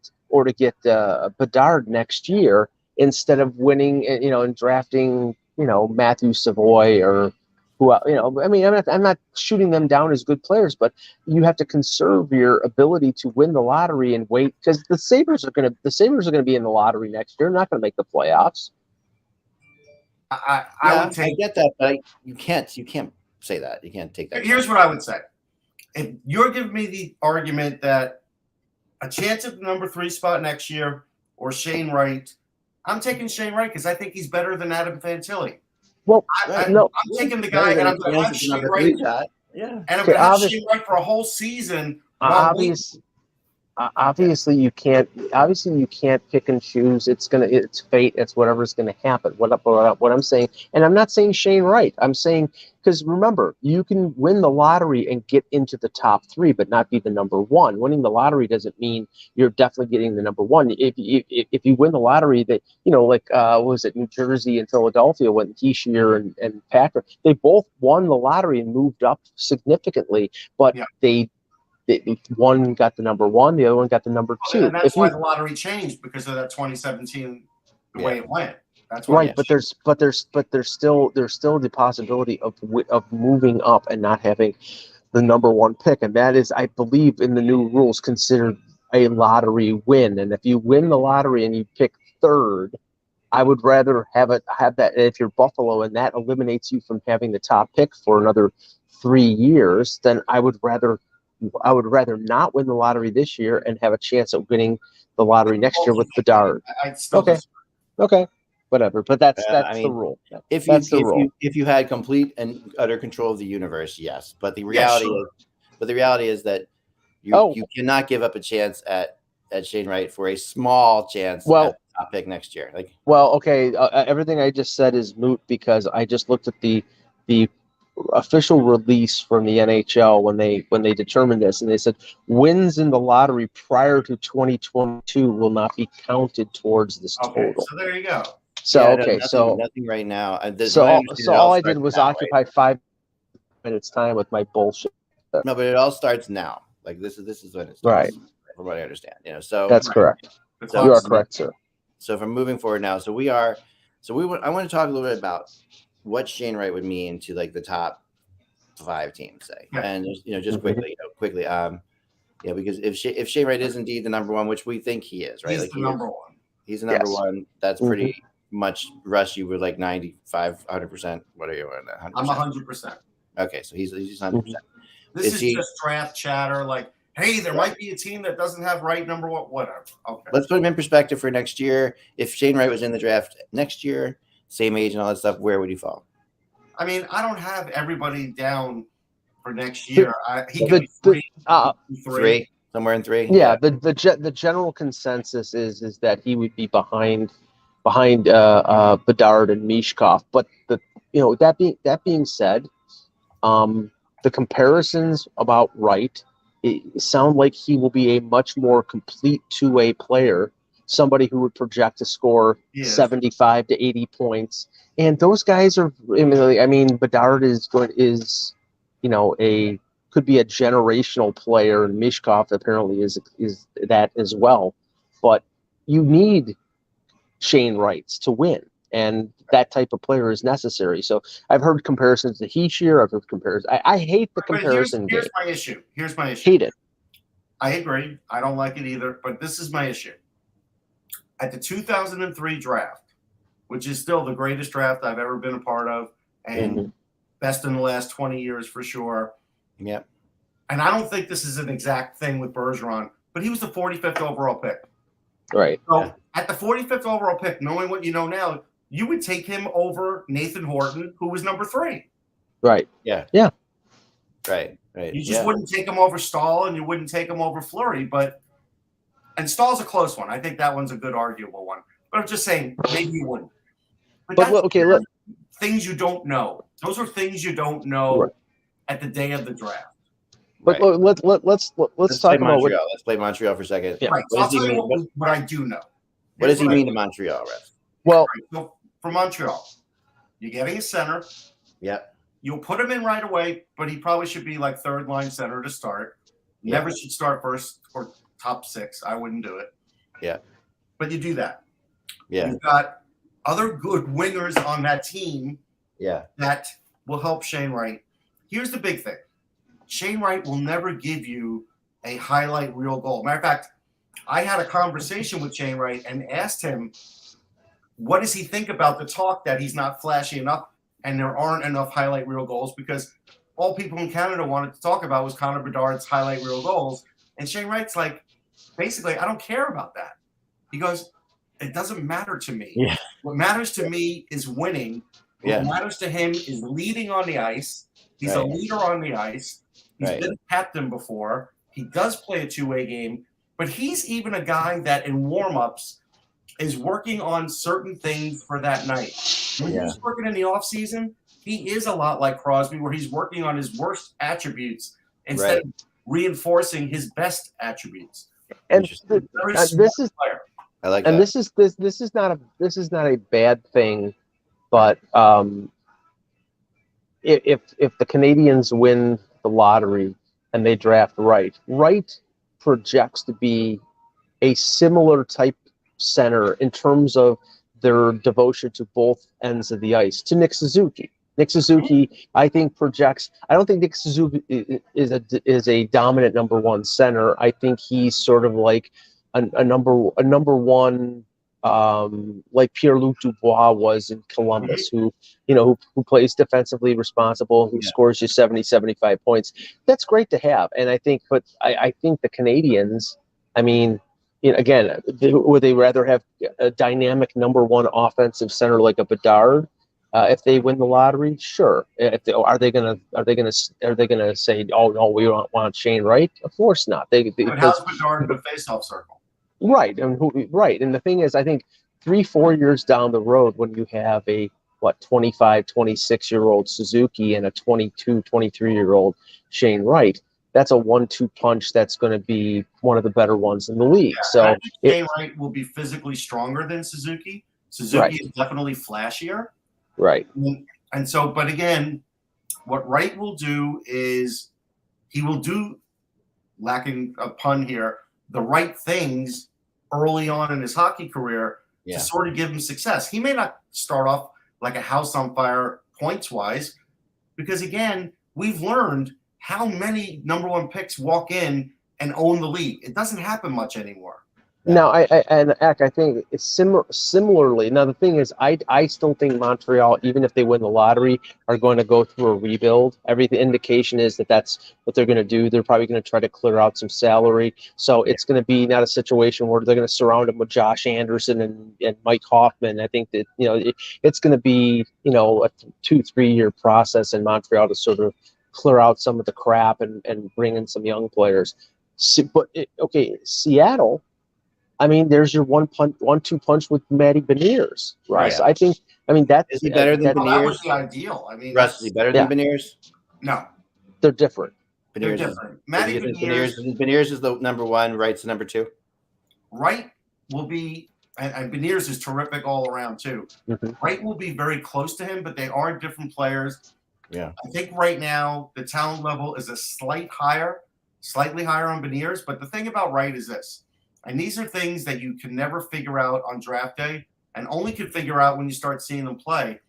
Bedard next year instead of winning, and drafting, Matthew Savoy or who, I mean, I'm not shooting them down as good players, but you have to conserve your ability to win the lottery and wait, because the Sabres are going to be in the lottery next year. They're not going to make the playoffs. I get that, but you can't say that. You can't take that. Here's what I would say. If you're giving me the argument that a chance at the number 3 spot next year or Shane Wright, I'm taking Shane Wright because I think he's better than Adam Fantilli. Well, I'm taking the guy, and I'm going to have Shane Wright. And I'm going to have Shane Wright for a whole season. Obviously you can't pick and choose. It's fate. It's whatever's going to happen. What I'm saying, and I'm not saying Shane Wright. I'm saying, because remember, you can win the lottery and get into the top 3, but not be the number 1. Winning the lottery doesn't mean you're definitely getting the number 1. If you win the lottery, that what was it, New Jersey and Philadelphia when Heishier and Packer, they both won the lottery and moved up significantly, but one got the number 1, the other one got the number 2. And that's why the lottery changed, because of that 2017 way it went. That's why. Right, but there's still the possibility of moving up and not having the number 1 pick, and that is, I believe, in the new rules, considered a lottery win. And if you win the lottery and you pick 3rd, I would rather have that. If you're Buffalo and that eliminates you from having the top pick for another 3 years, then I would rather not win the lottery this year and have a chance of winning the lottery next year with Bedard. Okay, whatever. But that's the rule. If you had complete and utter control of the universe, yes. But the reality is that you cannot give up a chance at Shane Wright for a small chance at the top pick next year. Everything I just said is moot, because I just looked at the official release from the NHL when they determined this, and they said wins in the lottery prior to 2022 will not be counted towards this total. So there you go. So nothing right now. So all I did was occupy 5. minutes time with my bullshit. No, but it all starts now. Like this is when it starts. Right. From what I understand. So That's correct. So- You are correct, sir. So from moving forward now, I want to talk a little bit about what Shane Wright would mean to like the top 5 teams, say, and just quickly, because if Shane Wright is indeed the number 1, which we think he is, right? He's like the number 1. He's the number 1. That's pretty much. Russ, you were like 95, 100%. What are you at? 100%? I'm 100%. Okay, so he's 100%. This is just draft chatter. Like, hey, there might be a team that doesn't have Wright number 1. Whatever. Okay. Let's put him in perspective for next year. If Shane Wright was in the draft next year, same age and all that stuff, where would he fall? I mean, I don't have everybody down for next year. He could be 3, somewhere in 3. Yeah, the general consensus is that he would be behind Bedard and Mishkov. But that being said, the comparisons about Wright sound like he will be a much more complete two-way player, somebody who would project to score 75 to 80 points. And those guys are, I mean, Bedard could be a generational player, and Mishkov apparently is that as well. But you need Shane Wrights to win, and that type of player is necessary. So I've heard comparisons to Heishier. I've heard comparisons. I hate the comparison game. Here's my issue. Hate it. I agree. I don't like it either. But this is my issue. At the 2003 draft, which is still the greatest draft I've ever been a part of, and best in the last 20 years for sure. Yep. And I don't think this is an exact thing with Bergeron, but he was the 45th overall pick. Right. So at the 45th overall pick, knowing what you know now, you would take him over Nathan Horton, who was number 3. Right. Yeah. Yeah. Right. You just wouldn't take him over Stahl, and you wouldn't take him over Fleury. And Stahl's a close one. I think that one's a good arguable one. But I'm just saying, maybe you wouldn't. But things you don't know. Those are things you don't know at the day of the draft. But let's talk about Montreal. Let's play Montreal for a second. Yeah. Right. So I'll tell you what I do know. What does he mean to Montreal, Ref? Well, so for Montreal, you're getting a center. Yep. You'll put him in right away, but he probably should be like 3rd line center to start. Never should start first or top 6. I wouldn't do it. Yeah. But you do that. Yeah. You've got other good wingers on that team. Yeah. That will help Shane Wright. Here's the big thing. Shane Wright will never give you a highlight reel goal. Matter of fact, I had a conversation with Shane Wright and asked him, what does he think about the talk that he's not flashy enough and there aren't enough highlight reel goals? Because all people in Canada wanted to talk about was Connor Bedard's highlight reel goals. And Shane Wright's like, basically, I don't care about that. He goes, it doesn't matter to me. Yeah. What matters to me is winning. What matters to him is leading on the ice. He's a leader on the ice. He's been a captain before. He does play a two-way game. But he's even a guy that in warm-ups is working on certain things for that night. When he's working in the offseason, he is a lot like Crosby, where he's working on his worst attributes instead of reinforcing his best attributes. And this is player. I like and that. this is not a bad thing, but if the Canadians win the lottery and they draft Wright projects to be a similar type center in terms of their devotion to both ends of the ice to Nick Suzuki. Nick Suzuki, I think, projects. I don't think Nick Suzuki is a dominant number one center. I think he's sort of like a number one, like Pierre-Luc Dubois was in Columbus, who plays defensively responsible, who scores you 70, 75 points. That's great to have, and I think the Canadians, I mean, again, would they rather have a dynamic number one offensive center like a Bedard? If they win the lottery, sure. Are they gonna say, oh no, we don't want Shane Wright? Of course not. But how's Bedard in the faceoff circle? Right, and the thing is, I think 3-4 years down the road, when you have a 25, 26-year-old Suzuki and a 22, 23-year-old Shane Wright, that's a 1-2 punch that's going to be one of the better ones in the league. So I think Shane Wright will be physically stronger than Suzuki. Suzuki is definitely flashier. Right. And so, but again, what Wright will do is he will do, lacking a pun here, the right things early on in his hockey career to sort of give him success. He may not start off like a house on fire points-wise because, again, we've learned how many number one picks walk in and own the league. It doesn't happen much anymore. No, I think it's similarly. Now the thing is, I still think Montreal, even if they win the lottery, are going to go through a rebuild. Every indication is that that's what they're going to do. They're probably going to try to clear out some salary. So it's going to be not a situation where they're going to surround him with Josh Anderson and Mike Hoffman. I think that it's going to be a 2-3 year process in Montreal to sort of clear out some of the crap and bring in some young players. Seattle. I mean, there's your 1-2 punch with Matty Beniers, Russ. Yeah. I mean, that's is he better than Beniers? That was the ideal. I mean, Russ, is he better than Beniers? No, they're different. They're different. Matty Beniers is the number one. Wright's the number two. Wright will be, and Beniers is terrific all around too. Mm-hmm. Wright will be very close to him, but they are different players. Yeah, I think right now the talent level is slightly higher on Beniers. But the thing about Wright is this. And these are things that you can never figure out on draft day and only can figure out when you start seeing them play.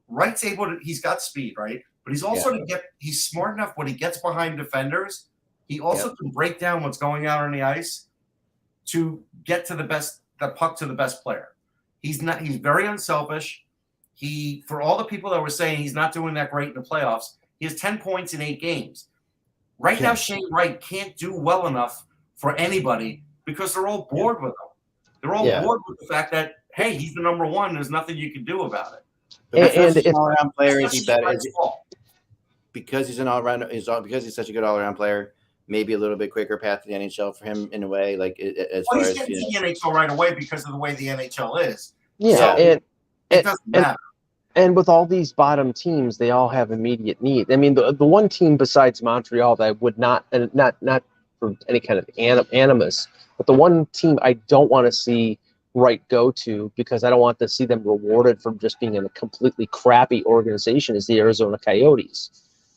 Wright's he's got speed, right? But he's also he's smart enough when he gets behind defenders. He also can break down what's going on the ice to get to the puck to the best player. He's very unselfish. For all the people that were saying he's not doing that great in the playoffs, he has 10 points in 8 games. Right now, Shane Wright can't do well enough for anybody because they're all bored with him. They're all bored with the fact that, hey, he's the number one. There's nothing you can do about it. Because he's an all-around player, is he better? Because he's an all-around, because he's such a good all-around player, maybe a little bit quicker path to the NHL for him in a way. Like as far he's as getting to the NHL right away because of the way the NHL is. Yeah, so it doesn't matter. And with all these bottom teams, they all have immediate need. I mean, the one team besides Montreal that would not for any kind of animus, but the one team I don't want to see Wright go to because I don't want to see them rewarded for just being in a completely crappy organization is the Arizona Coyotes.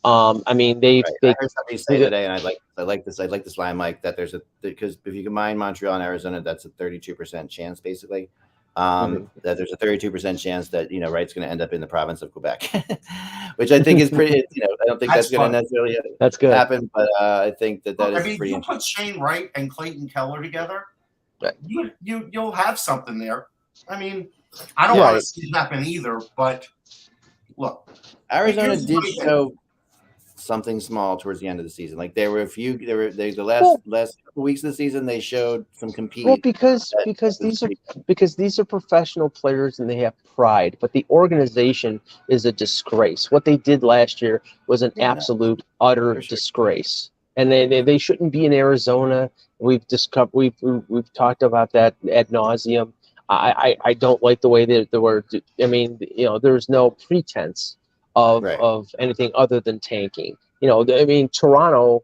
I mean, they I heard somebody say today, and I like this line, Mike, that because if you combine Montreal and Arizona, that's a 32% chance basically. That there's a 32% chance that Wright's going to end up in the province of Quebec, which I think is pretty. I don't think that's going to necessarily happen, but I think that is pretty. You put Shane Wright and Clayton Keller together, you'll have something there. I mean, I don't want to see it happen either, but look, Arizona did show something small towards the end of the season. Like there were the last couple weeks of the season they showed some compete. Well, because these are professional players and they have pride, but the organization is a disgrace. What they did last year was an absolute utter disgrace. And they shouldn't be in Arizona. We've talked about that ad nauseum. I don't like the way they were. I mean, there's no pretense of anything other than tanking. I mean, Toronto,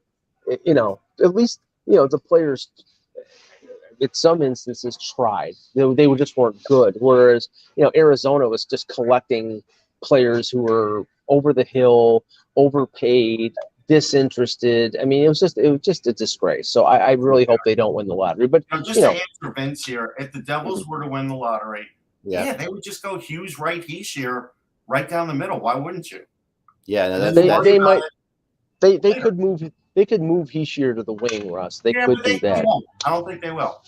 at least, the players in some instances tried. They just weren't good. Whereas, Arizona was just collecting players who were over the hill, overpaid, disinterested. I mean, it was just a disgrace. So I really hope they don't win the lottery. But just to answer Vince here, if the Devils were to win the lottery, they would just go Hughes, Wright, Hischier, right down the middle. Why wouldn't you? Yeah, they might. They could move. They could move Hischier to the wing, Russ. They could do that. I don't think they will.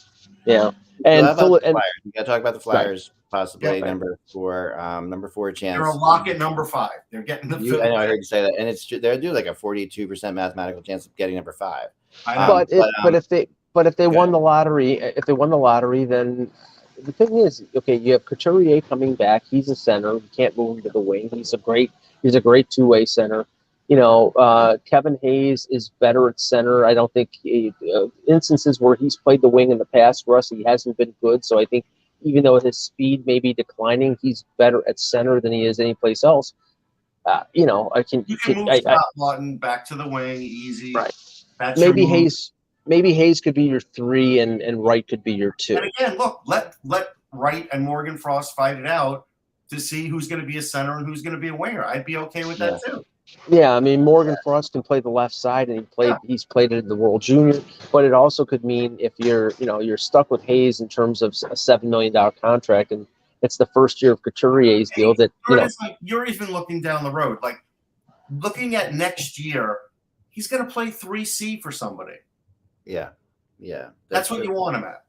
Yeah, and you got to talk about the Flyers. Possibly number 4. Number 4 chance. They're a lock at number 5. They're getting the. I know. I heard you say that, and they're due like a 42% mathematical chance of getting number 5. But if they won the lottery, then the thing is, you have Couturier coming back. He's a center. You can't move him to the wing. He's a great 2-way center. Kevin Hayes is better at center. I don't think instances where he's played the wing in the past, Russ, he hasn't been good. So I think even though his speed may be declining, he's better at center than he is anyplace else. You can move Scott Lawton back to the wing easy. Right. Maybe Hayes could be your 3 and Wright could be your 2. And again, look, let Wright and Morgan Frost fight it out. to see who's going to be a center and who's going to be a winger. I'd be okay with that too. Yeah, I mean Morgan Frost can play the left side, and he's played it in the World Junior. But it also could mean if you're stuck with Hayes in terms of a $7 million contract, and it's the first year of Couturier's deal that it's like you're even looking down the road, like looking at next year, he's going to play 3C for somebody. Yeah. That's what you want him at.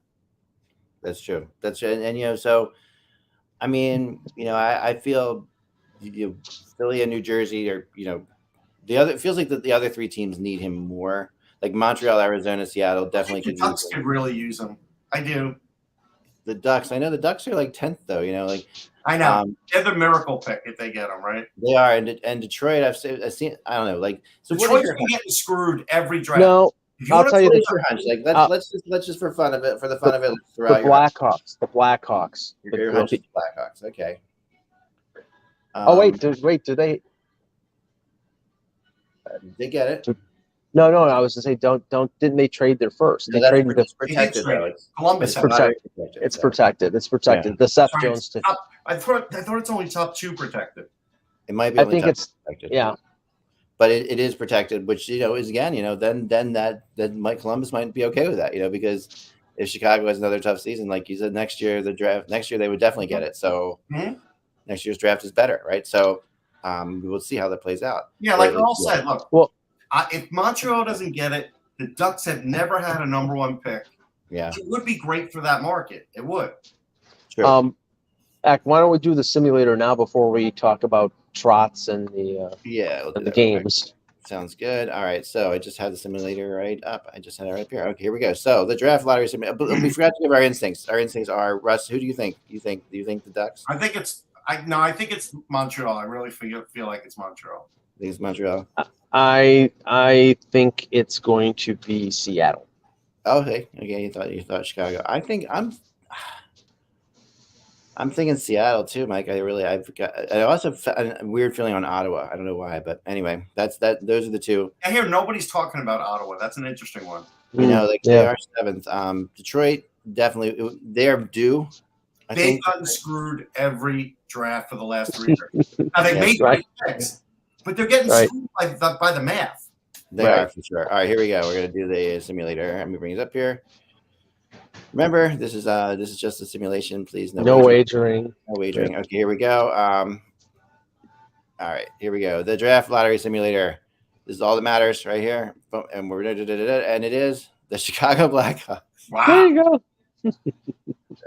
That's true. And so, I mean, I feel Philly and New Jersey are, it feels like the other three teams need him more. Like Montreal, Arizona, Seattle definitely could. The Ducks could really use him. I do. The Ducks. I know the Ducks are like 10th though. I know they're the miracle pick if they get him right. They are, and Detroit. I've seen. I don't know. Like Detroit's getting screwed every draft. No, I'll tell you the hunch. Like let's just for the fun of it, let's throw out the Blackhawks. The Blackhawks. Your hunch is Blackhawks. Okay. Wait. Do they? They get it. No. I was gonna say, didn't they trade their first? They traded it's protected though. Columbus. It's protected. It's protected. Yeah. The Seth Jones. I thought it's only top 2 protected. It might be. I think it's protected. Yeah. But it is protected, which is again, then Mike Columbus might be okay with that, because if Chicago has another tough season, like you said, next year they would definitely get it. So next year's draft is better, right? So we will see how that plays out. Yeah, like Earl said, look, if Montreal doesn't get it, the Ducks have never had a number 1 pick. Yeah, it would be great for that market. It would. Sure. Why don't we do the simulator now before we talk about trots and the games? Sounds good. All right, so I just had the simulator right up. I just had it right here. Okay, here we go. So the draft lottery simulator. We forgot to give our instincts. Our instincts are Russ. Who do you think? Do you think the Ducks? I think it's Montreal. I really feel like it's Montreal. I think it's Montreal. I think it's going to be Seattle. Okay. You thought Chicago. I'm thinking Seattle too, Mike. I also have a weird feeling on Ottawa. I don't know why, but anyway, those are the two. I hear nobody's talking about Ottawa. That's an interesting one. They are 7th. Detroit definitely they are due. They've gotten screwed every draft for the last 3 years. Now they made great picks, but they're getting screwed by the math. They are for sure. All right, here we go. We're gonna do the simulator. Let me bring it up here. Remember, this is just a simulation. Please, no wagering. No wagering. Okay, here we go. All right, here we go. The draft lottery simulator. This is all that matters right here, and and it is the Chicago Blackhawks. Wow, there you go.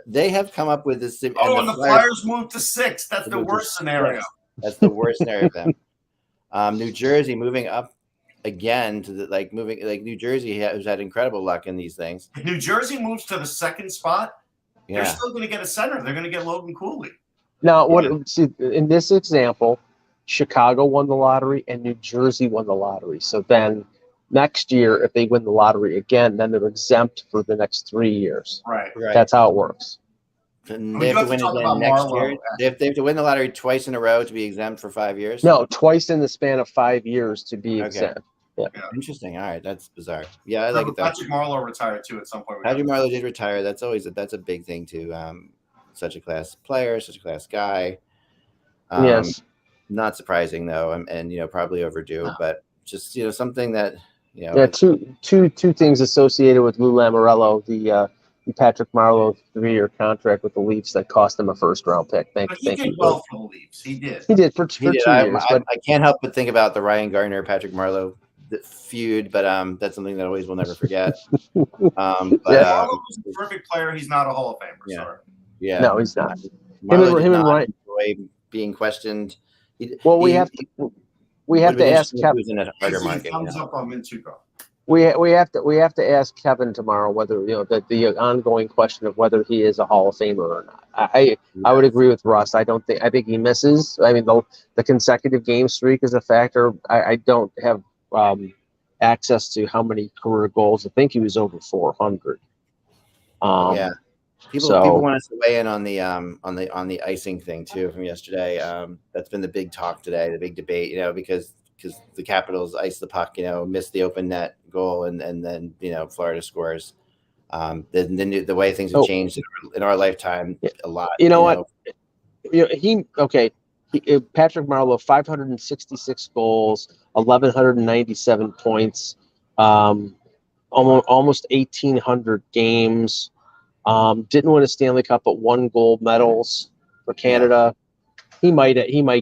They have come up with this. And the Flyers moved to 6. That's the worst scenario. That's the worst scenario for them. New Jersey moving up again to New Jersey has had incredible luck in these things. If New Jersey moves to the 2nd spot, they're still going to get a center. They're going to get Logan Cooley. Now, in this example, Chicago won the lottery and New Jersey won the lottery. So then next year, if they win the lottery again, then they're exempt for the next 3 years. Right. That's how it works. And they have to win again next year. They have to win the lottery twice in a row to be exempt for 5 years. No, twice in the span of 5 years to be exempt. Yeah. Interesting. All right, that's bizarre. Yeah, I like it. Patrick Marleau retired too at some point. Patrick Marleau did retire. That's a big thing too. Such a class player, such a class guy. Yes. Not surprising though, and probably overdue, but just something that two things associated with Lou Lamoriello, the Patrick Marleau 3-year contract with the Leafs that cost him a 1st-round pick. Thank you. He did well for the Leafs. He did. He did for 2 years. I can't help but think about the Ryan Gardner, Patrick Marleau feud, but that's something that always will never forget. Marleau was a perfect player. He's not a Hall of Famer. Sorry. Yeah. No, he's not. Him and Ryan being questioned. We have to ask Kevin. Thumbs up on Mintuko. We have to ask Kevin tomorrow whether the ongoing question of whether he is a Hall of Famer or not. I would agree with Russ. I think he misses. I mean, the consecutive game streak is a factor. I don't have access to how many career goals. I think he was over 400. People want us to weigh in on the icing thing too from yesterday. That's been the big talk today, the big debate. Because the Capitals iced the puck, missed the open net goal, and then Florida scores. The way things have changed in our lifetime a lot. What? Patrick Marleau, 566 goals, 1,197 points, almost 1,800 games. Didn't win a Stanley Cup, but won gold medals for Canada. He might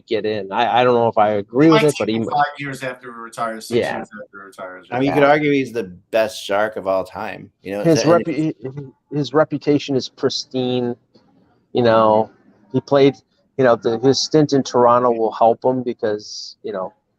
get in. I don't know if I agree with it, but he 5 years after he retires, 6 years after he retires. I mean, you could argue he's the best Shark of all time. You know, his reputation is pristine. You know, he played. You know, his stint in Toronto will help him because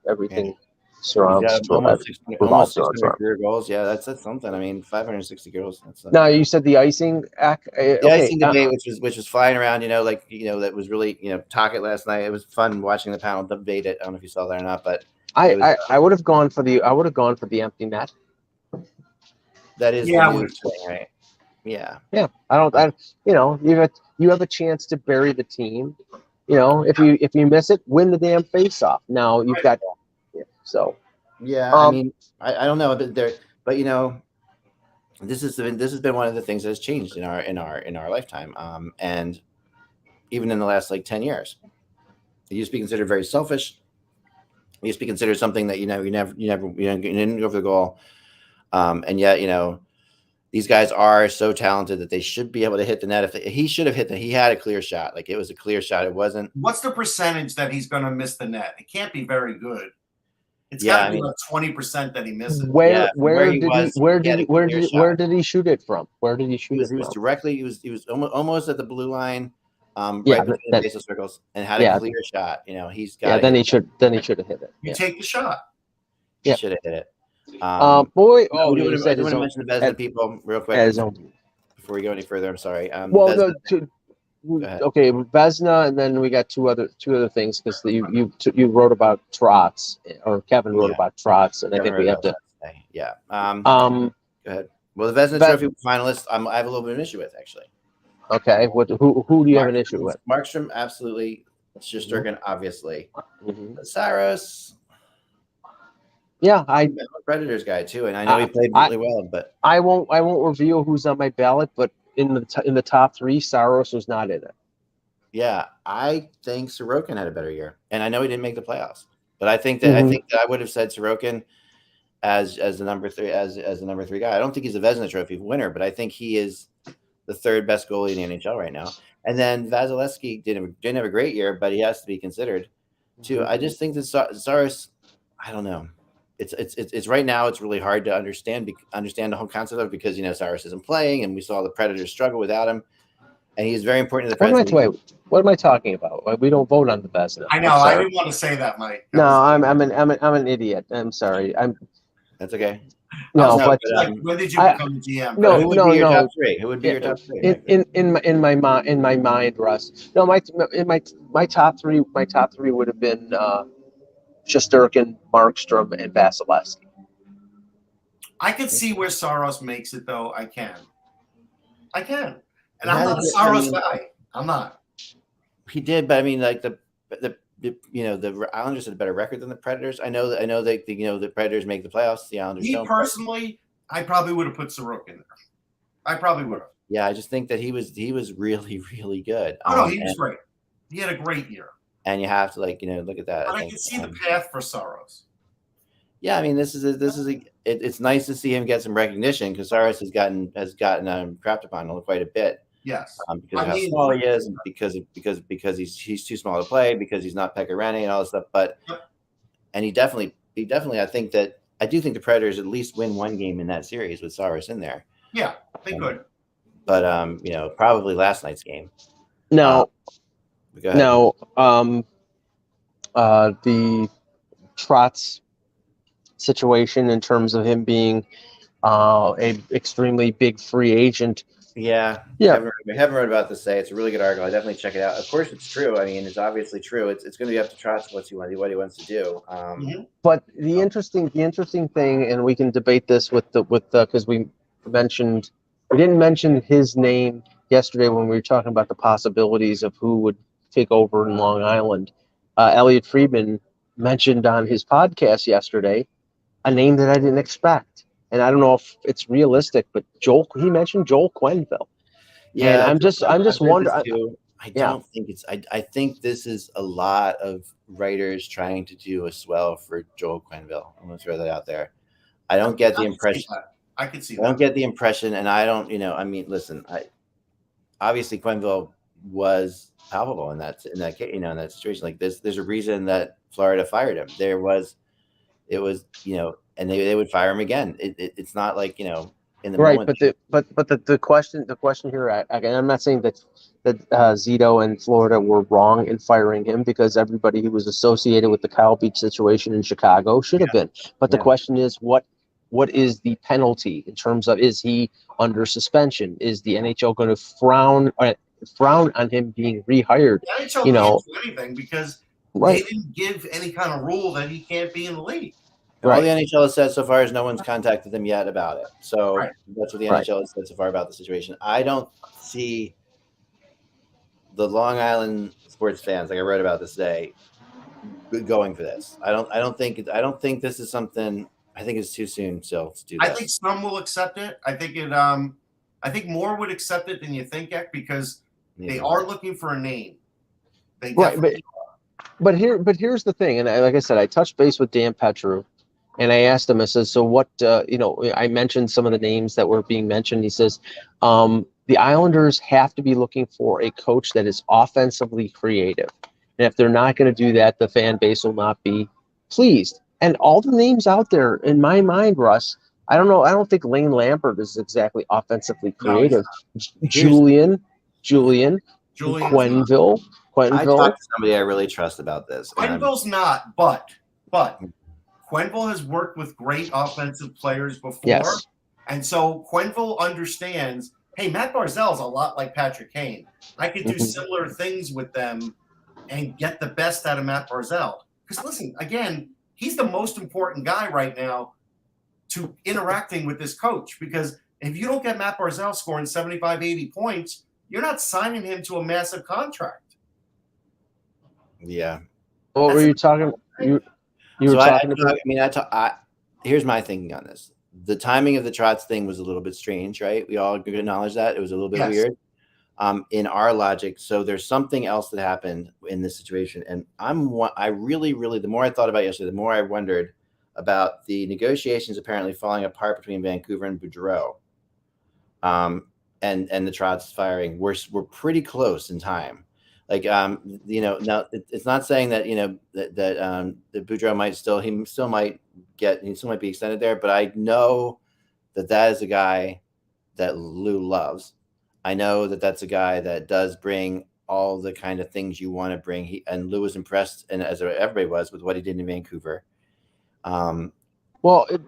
everything surrounds almost 600 career goals. Yeah, that's something. I mean, 560 goals. No, you said the icing act. The icing debate, which was flying around. That was really talk it last night. It was fun watching the panel debate it. I don't know if you saw that or not, but I would have gone for the empty net. That is the news thing, right? Yeah. Yeah. You have a chance to bury the team. If you miss it, win the damn face-off. Now you've got so. Yeah, I mean, I don't know, but this has been one of the things that has changed in our lifetime, and even in the last 10 years. It used to be considered very selfish. It used to be considered something that you didn't go for the goal, and yet these guys are so talented that they should be able to hit the net. He should have hit he had a clear shot. It was a clear shot. It wasn't. What's the percentage that he's going to miss the net? It can't be very good. It's got to be 20% that he misses. Where did he shoot it from? Where did he shoot it from? He was directly. He was almost at the blue line, right between the base of circles, and had a clear shot. He's got. Yeah, then he should have hit it. You take the shot. He should have hit it. I do want to mention the Vezina people real quick before we go any further. I'm sorry. Okay, Vezina, and then we got two other things because you wrote about Trotz, or Kevin wrote about Trotz, and I think we have to. Yeah. Go ahead. Well, the Vezina Trophy finalists, I have a little bit of an issue with actually. Okay. Who do you have an issue with? Markstrom, absolutely. Shesterkin, obviously. Saros. Yeah, I'm a Predators guy too, and I know he played really well, but I won't reveal who's on my ballot, but in the top three, Saros was not in it. Yeah, I think Sorokin had a better year, and I know he didn't make the playoffs, but I think that I would have said Sorokin as the number three guy. I don't think he's a Vezina Trophy winner, but I think he is the third best goalie in the NHL right now. And then Vasilevsky didn't have a great year, but he has to be considered too. I just think that Saros, I don't know. It's right now. It's really hard to understand the whole concept of it because Saros isn't playing, and we saw the Predators struggle without him, and he's very important to the Predators. What am I talking about? We don't vote on the Vezina. I know. I didn't want to say that, Mike. No, I'm an idiot. I'm sorry. That's okay. No, but when did you become the GM? Who would be your top three? Who would be your top three? In my mind, Russ. No, my top three would have been Shesterkin, Markstrom, and Vasilevsky. I can see where Saros makes it, though. I can. And I'm not a Saros guy. I'm not. He did, but I mean, the Islanders had a better record than the Predators. I know that the Predators make the playoffs. The Islanders don't. Personally, I probably would have put Sorokin there. I probably would have. Yeah, I just think that he was really, really good. No, he was great. He had a great year. And you have to look at that. But I can see the path for Saros. Yeah, I mean, it's nice to see him get some recognition because Saros has gotten crapped upon quite a bit. Yes, because of how small he is, and because he's too small to play, because he's not Pekka Rinne and all this stuff. But and he definitely, I do think the Predators at least win one game in that series with Saros in there. Yeah, they could. But probably last night's game. No. Go ahead. No, the Trotz situation in terms of him being a extremely big free agent. Yeah. I haven't read about this. It's a really good article. I definitely check it out. Of course, it's true. I mean, it's obviously true. It's going to be up to Trotz what he wants to do. But the interesting thing, and we can debate this with because we didn't mention his name yesterday when we were talking about the possibilities of who would take over in Long Island. Elliot Friedman mentioned on his podcast yesterday a name that I didn't expect, and I don't know if it's realistic, but he mentioned Joel Quenneville. Yeah, and I'm just wondering. I don't think it's. I think this is a lot of writers trying to do a swell for Joel Quenneville. I'm going to throw that out there. I don't get the impression. I could see I don't get the impression, and I don't. I mean, listen. Obviously Quenneville was palpable in that in that situation. Like this, there's a reason that Florida fired him. It was and they would fire him again. It's not like in the moment. But the question here, again, I'm not saying that Zito and Florida were wrong in firing him, because everybody who was associated with the Kyle Beach situation in Chicago should have been. But the question is, what is the penalty in terms of, is he under suspension? Is the NHL going to frown on him being rehired? The NHL can't do anything because they didn't give any kind of rule that he can't be in the league. All the NHL has said so far is no one's contacted them yet about it. So that's what the NHL has said so far about the situation. I don't see the Long Island sports fans, like I wrote about this today, going for this. I don't think this is something. I think it's too soon still to do this. I think some will accept it. I think more would accept it than you think, because they are looking for a name. They definitely but here's the thing, and like I said, I touched base with Dan Petru, and I asked him. I said, so what? I mentioned some of the names that were being mentioned. He says, the Islanders have to be looking for a coach that is offensively creative, and if they're not going to do that, the fan base will not be pleased. And all the names out there, in my mind, Russ, I don't know. I don't think Lane Lambert is exactly offensively creative. No, Julian, Quenneville. I talked to somebody I really trust about this. Quenneville's not, but Quenneville has worked with great offensive players before, and so Quenneville understands. Hey, Matt Barzal's a lot like Patrick Kane. I could do similar things with them and get the best out of Matt Barzal. Because listen, again, he's the most important guy right now to interacting with this coach, because if you don't get Matt Barzal scoring 75, 80 points, you're not signing him to a massive contract. Yeah. What were you talking? You were talking about. Here's my thinking on this. The timing of the Trotz thing was a little bit strange, right? We all acknowledge that. It was a little bit weird in our logic. So there's something else that happened in this situation. And I really, the more I thought about it yesterday, the more I wondered about the negotiations apparently falling apart between Vancouver and Boudreau. And the Trotz firing. We're pretty close in time. Like, now it's not saying that, that Boudreau might still be extended there, but I know that is a guy that Lou loves. I know that that's a guy that does bring all the kind of things you want to bring. And Lou was impressed, and as everybody was, with what he did in Vancouver. Well,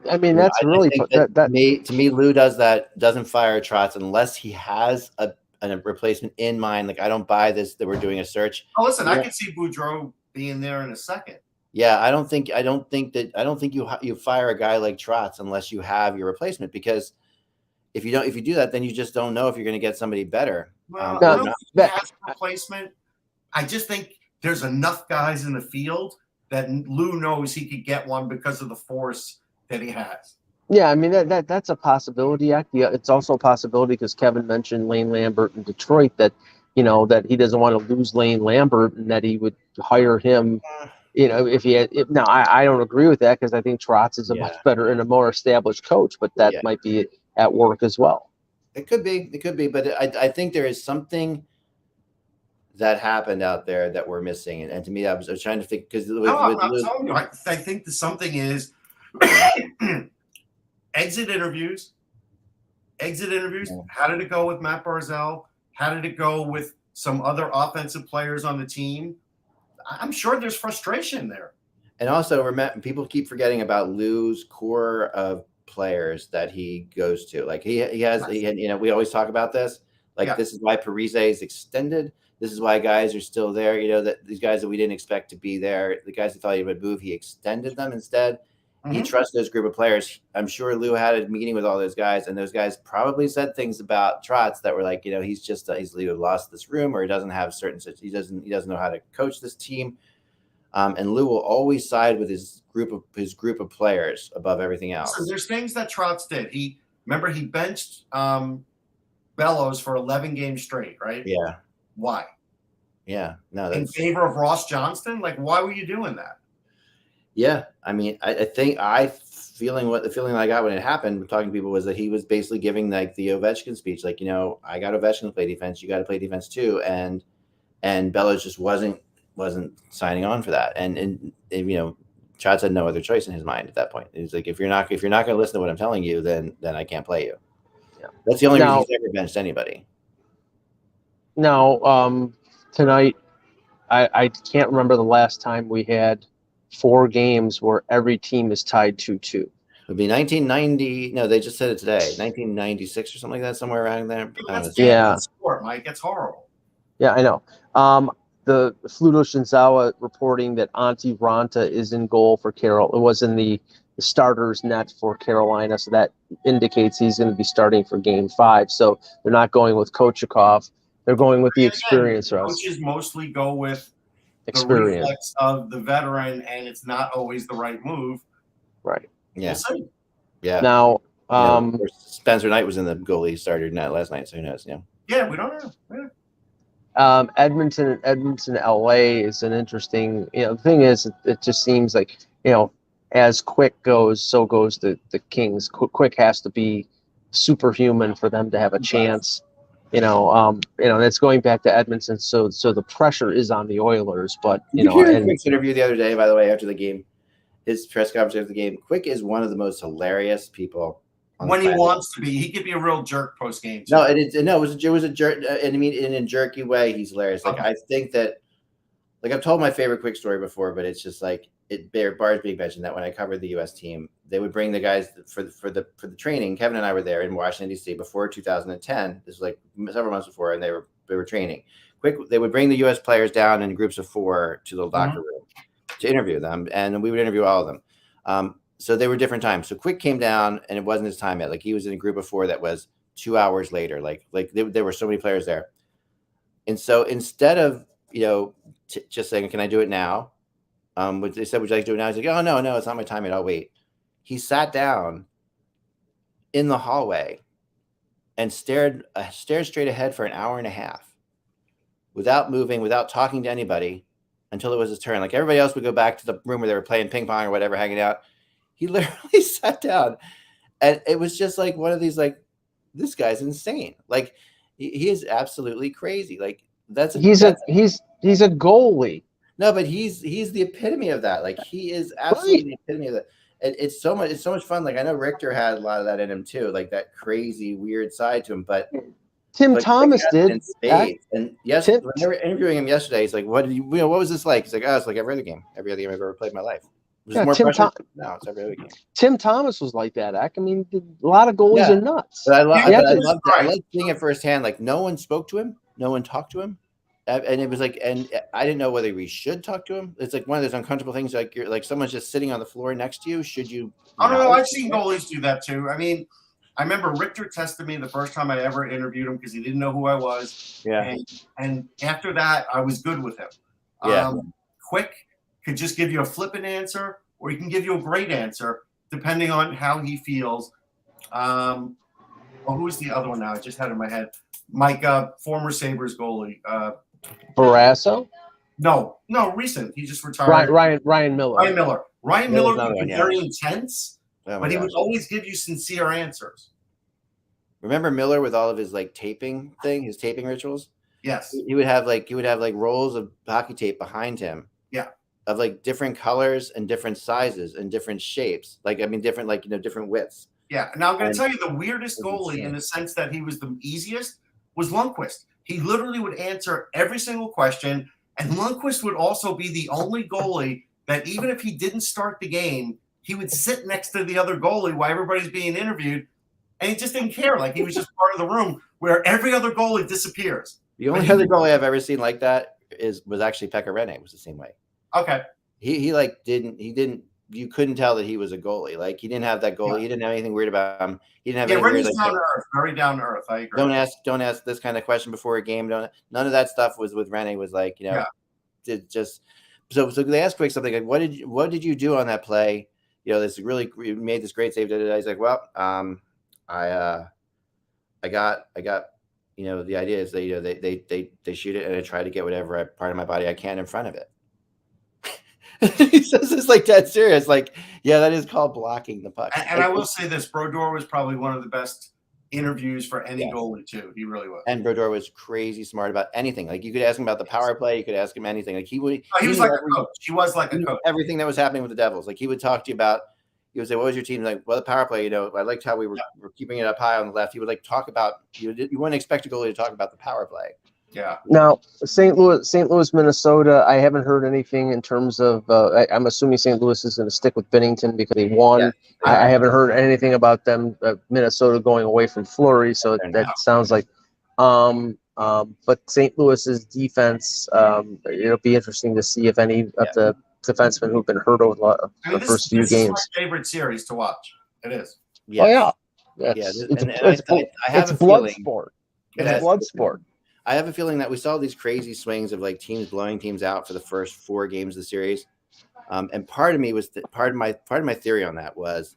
that's really to me, Lou doesn't fire Trotz unless he has a replacement in mind. Like, I don't buy this that we're doing a search. Oh, listen, I could see Boudreau being there in a second. Yeah, I don't think you fire a guy like Trotz unless you have your replacement, because if you do that, then you just don't know if you're going to get somebody better. Well, I don't think he has a replacement. I just think there's enough guys in the field that Lou knows he could get one because of the force that he has. Yeah, that's a possibility. It's also a possibility, because Kevin mentioned Lane Lambert in Detroit, that that he doesn't want to lose Lane Lambert, and that he would hire him. If he had. Now, I don't agree with that, because I think Trotz is a much better and a more established coach, but that might be at work as well. It could be, but I think there is something that happened out there that we're missing, and to me, I was trying to think, because I think that something is. Exit interviews. How did it go with Matt Barzal? How did it go with some other offensive players on the team? I'm sure there's frustration there. And also, people keep forgetting about Lou's core of players that he goes to. Like he has, we always talk about this. Like, this is why Parise is extended. This is why guys are still there. That these guys that we didn't expect to be there, the guys that thought he would move, he extended them instead. He trusts those group of players. I'm sure Lou had a meeting with all those guys, and those guys probably said things about Trotz that were like, he's either lost this room, or he doesn't have he doesn't know how to coach this team. And Lou will always side with his group of players above everything else. So there's things that Trotz did. He benched Bellows for 11 games straight, right? Yeah. Why? Yeah, no, in that's favor of Ross Johnston? Like, why were you doing that? yeah. I mean, I think the feeling I got when it happened, talking to people, was that he was basically giving like the Ovechkin speech, like, I got Ovechkin to play defense, you got to play defense too, and Bellows just wasn't signing on for that, and Chad had no other choice in his mind at that point. He's like, if you're not going to listen to what I'm telling you, then I can't play you. Yeah. That's the only reason he's ever benched anybody. Now, tonight, I can't remember the last time we had 4 games where every team is tied 2-2. It would be 1990. No, they just said it today. 1996 or something like that, somewhere around there. That's sport, Mike. It's horrible. Yeah, I know. The Fluto Shinzawa reporting that Antti Ranta is in goal for Carol. It was in the starters net for Carolina, so that indicates he's going to be starting for Game 5. So they're not going with Kochikov. They're going with the experience. Coaches mostly go with experience. The reflex of the veteran, and it's not always the right move. Right. Yeah. We'll see. Yeah. Now, Spencer Knight was in the goalie starter net last night, so who knows? Yeah. Yeah, we don't know. Yeah. Edmonton, LA is an interesting. The thing is, it just seems like as Quick goes, so goes the Kings. Quick has to be superhuman for them to have a chance. And it's going back to Edmonton, so the pressure is on the Oilers. But Did you hear Quick's interview the other day, by the way, after the game, his press conference after the game? Quick is one of the most hilarious people. When he wants to be, he could be a real jerk post game. No, it was a jerk. And I mean, in a jerky way, he's hilarious. Like, I think that, like, I've told my favorite Quick story before, but it's just like bars being mentioned that when I covered the U.S. team, they would bring the guys for the training. Kevin and I were there in Washington D.C. before 2010. This was like several months before, and they were training. They would bring the U.S. players down in groups of 4 to the locker room to interview them, and we would interview all of them. So they were different times. So Quick came down, and it wasn't his time yet. Like, he was in a group of 4 that was 2 hours later. Like there were so many players there, and so instead of just saying, "Can I do it now?" They said, "Would you like to do it now?" He's like, "Oh, no, it's not my time yet. I'll wait." He sat down in the hallway and stared straight ahead for an hour and a half without moving, without talking to anybody until it was his turn. Like, everybody else would go back to the room where they were playing ping pong or whatever, hanging out. He literally sat down, and it was just like one of these, like, this guy's insane. Like, he is absolutely crazy. Like, he's a goalie. No, but he's the epitome of that. Like, he is absolutely the epitome of that. It's so much fun. Like, I know Richter had a lot of that in him too, like that crazy weird side to him. But Tim Thomas did. And yes, when they were interviewing him yesterday, he's like, "What was this like?" He's like, "Oh, it's like every other game I've ever played in my life." Yeah, more pressure. No, it's every other game. Tim Thomas was like that. I mean, a lot of goalies are nuts. But I love seeing it firsthand. Like, no one spoke to him, no one talked to him. And it was like, and I didn't know whether we should talk to him. It's like one of those uncomfortable things. Like, you're like, someone's just sitting on the floor next to you. Should you? Oh, no, I've seen goalies do that too. I mean, I remember Richter tested me the first time I ever interviewed him because he didn't know who I was. Yeah. And after that, I was good with him. Yeah. Quick could just give you a flippant answer, or he can give you a great answer depending on how he feels. Who's the other one now? I just had it in my head. Mike, former Sabres goalie. Barrasso? No, recent. He just retired. Ryan Miller. Ryan Miller could be very intense, but he would always give you sincere answers. Remember Miller with all of his like taping thing, his taping rituals? Yes. He would have like rolls of hockey tape behind him. Yeah. Of like different colors and different sizes and different shapes. Like, I mean, different, like, different widths. Yeah. Now I'm going to tell you the weirdest goalie in the sense that he was the easiest was Lundqvist. He literally would answer every single question, and Lundqvist would also be the only goalie that even if he didn't start the game, he would sit next to the other goalie while everybody's being interviewed, and he just didn't care. Like, he was just part of the room where every other goalie disappears. The only other goalie I've ever seen like that was actually Pekka Rinne. Was the same way. Okay. He didn't. You couldn't tell that he was a goalie. Like, he didn't have that goalie. He didn't have anything weird about him. He didn't have anything weird, down to earth, very down to earth. I agree. Don't ask this kind of question before a game. None of that stuff was with Rinne. Was like, it just so they asked Quick something like, what did you do on that play? This really made this great save. He's like, well, I got the idea is that they shoot it and I try to get whatever part of my body I can in front of it. He says this like dead serious. Like, yeah, that is called blocking the puck. And I will say this: Brodeur was probably one of the best interviews for any goalie too. He really was. And Brodeur was crazy smart about anything. Like you could ask him about the power play, you could ask him anything. Like he was like a coach. He was like a coach. Everything that was happening with the Devils. Like he would talk to you about. He would say, "What was your team like?" Well, the power play. I liked how we were keeping it up high on the left. He would like talk about. You wouldn't expect a goalie to talk about the power play. Yeah. Now, St. Louis, Minnesota. I haven't heard anything in terms of. I'm assuming St. Louis is going to stick with Binnington because they won. Yeah, I haven't heard anything about them. Minnesota going away from Fleury, so that sounds like. But St. Louis's defense. It'll be interesting to see if any of the defensemen who've been hurt over the first few games. This is my favorite series to watch. It is. Yes. Oh yeah. It's blood sport. It's blood sport. I have a feeling that we saw these crazy swings of like teams blowing teams out for the first 4 games of the series, and part of me was part of my theory on that was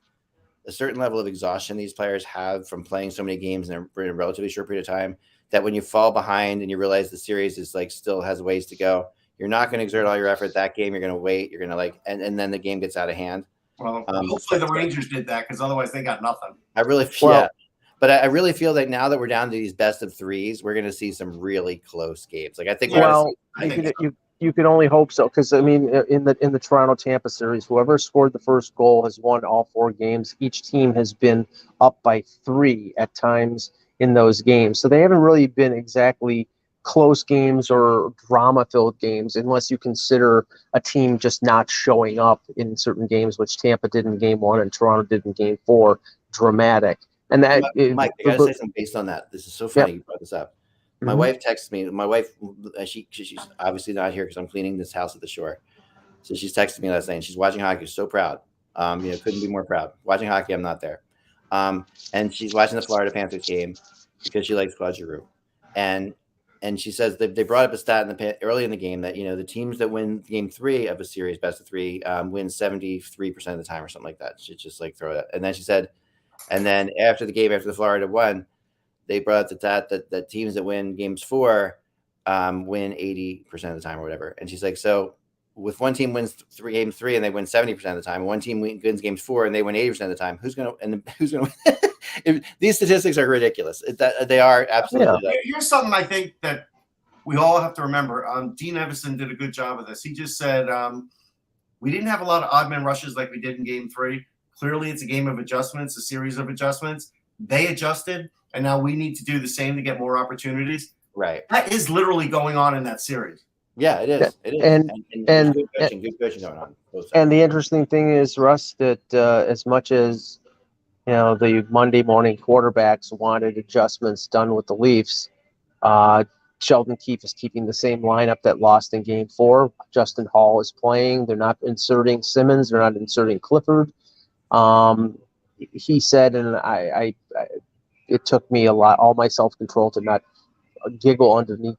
a certain level of exhaustion these players have from playing so many games in a relatively short period of time. That when you fall behind and you realize the series is like still has ways to go, you're not going to exert all your effort that game. You're going to wait. You're going to and then the game gets out of hand. Well, hopefully the Rangers did that because otherwise they got nothing. But I really feel that now that we're down to these best of 3s, we're going to see some really close games. Like I think. You can only hope so because I mean, in the Toronto Tampa series, whoever scored the first goal has won all 4 games. Each team has been up by 3 at times in those games, so they haven't really been exactly close games or drama-filled games, unless you consider a team just not showing up in certain games, which Tampa did in Game 1 and Toronto did in Game 4. Dramatic. And that, Mike, I gotta say something based on that. This is so funny you brought this up. My wife texted me. My wife, she's obviously not here because I'm cleaning this house at the shore. So she's texted me last night. And she's watching hockey. She's so proud. Couldn't be more proud. Watching hockey, I'm not there. And she's watching the Florida Panthers game because she likes Claude Giroux. And she says they brought up a stat early in the game that the teams that win Game 3 of a series, best of 3, win 73% of the time or something like that. She just like throw it. And then she said. And then after the game, after the Florida won, they brought up the stat that teams that win games 4 win 80% of the time or whatever. And she's like, so if one team wins game 3 and they win 70% of the time, and one team wins games 4 and they win 80% of the time, who's going to win? These statistics are ridiculous. They are absolutely. Yeah. Here's something I think that we all have to remember. Dean Evison did a good job of this. He just said, we didn't have a lot of odd man rushes like we did in Game 3. Clearly, it's a game of adjustments, a series of adjustments. They adjusted, and now we need to do the same to get more opportunities. Right. That is literally going on in that series. Yeah, it is. Yeah. It is. And good coaching going on. And the interesting thing is, Russ, that as much as the Monday morning quarterbacks wanted adjustments done with the Leafs, Sheldon Keefe is keeping the same lineup that lost in Game 4. Justin Hall is playing. They're not inserting Simmons. They're not inserting Clifford. He said, and I it took me all my self-control to not giggle underneath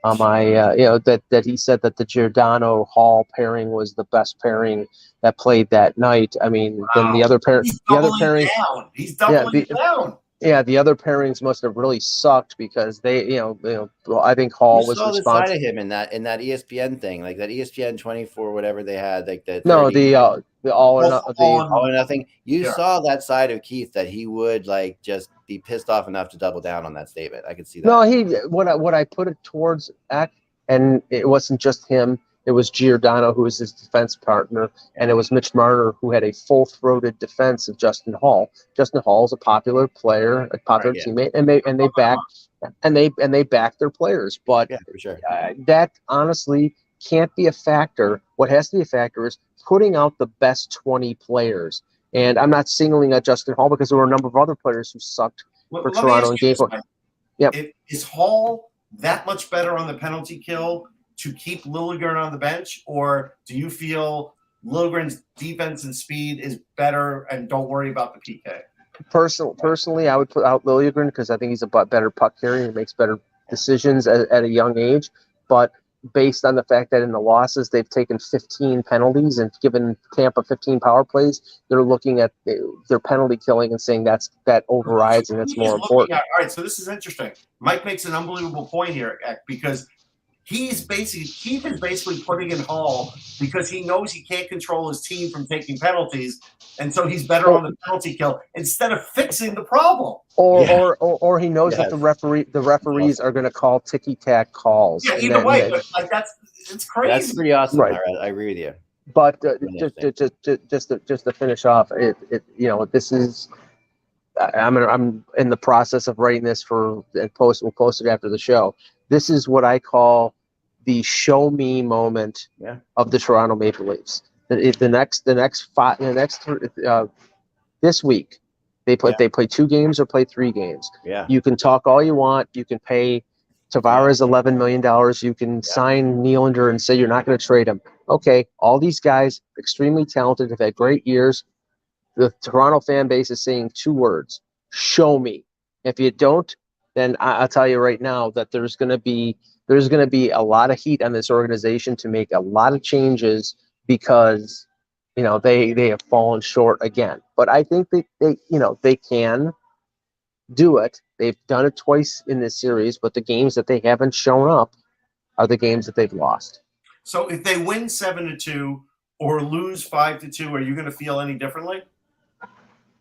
that he said that the Giordano Hall pairing was the best pairing that played that night. I mean, then the other pairings, he's doubling down. Yeah, the other pairings must have really sucked because they, I think Hall was responsible. You saw the side of him in that ESPN thing, like that ESPN 24, whatever they had, like that. No, the all or nothing. You saw that side of Keith that he would like just be pissed off enough to double down on that statement. I could see that. No, what I put it towards, and it wasn't just him. It was Giordano, who was his defense partner, and it was Mitch Marner, who had a full-throated defense of Justin Hall. Justin Hall is a popular player, a popular teammate, and they back their players. But for sure. That honestly can't be a factor. What has to be a factor is putting out the best 20 players. And I'm not singling out Justin Hall because there were a number of other players who sucked for Toronto in Game 4. Yep. Is Hall that much better on the penalty kill to keep Liljegren on the bench, or do you feel Liljegren's defense and speed is better and don't worry about the PK? Personally, I would put out Liljegren because I think he's a better puck carrier and makes better decisions at a young age. But based on the fact that in the losses they've taken 15 penalties and given Tampa 15 power plays, they're looking at their penalty killing and saying that overrides and it's more important. All right, so this is interesting. Mike makes an unbelievable point here, because Keith is basically putting in Hall because he knows he can't control his team from taking penalties, and so he's better on the penalty kill instead of fixing the problem. Or he knows that the referees are going to call ticky-tack calls. Yeah, either way, but like it's crazy. That's pretty awesome. Right. I agree with you. But just to finish off, this is. I'm in the process of writing this we'll post it after the show. This is what I call the show me moment of the Toronto Maple Leafs. This week they play 2 games or play 3 games. Yeah. You can talk all you want. You can pay Tavares $11 million. You can sign Nylander and say you're not going to trade him. Okay, all these guys, extremely talented, have had great years. The Toronto fan base is saying 2 words: show me. If you don't, then I'll tell you right now that there's going to be a lot of heat on this organization to make a lot of changes because they have fallen short again. But I think they can do it. They've done it twice in this series, but the games that they haven't shown up are the games that they've lost. So if they win 7-2 or lose 5-2, are you going to feel any differently?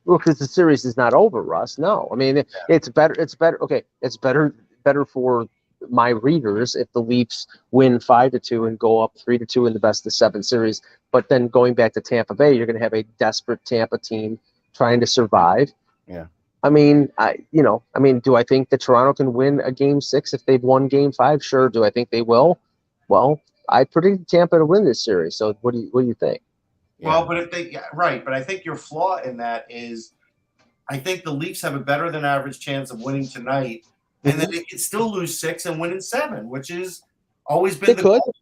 Well, because the series is not over, Russ. No, I mean it's better. It's better. Okay, it's better for my readers if the Leafs win 5-2 and go up 3-2 in the best of 7 series. But then going back to Tampa Bay, you're going to have a desperate Tampa team trying to survive. Yeah. I mean, do I think that Toronto can win a Game 6 if they've won Game 5? Sure. Do I think they will? Well, I predict Tampa to win this series. So what do you think? Well, but but I think your flaw in that is, I think the Leafs have a better than average chance of winning tonight, and then they can still lose 6 and win in 7, which is always been the goal.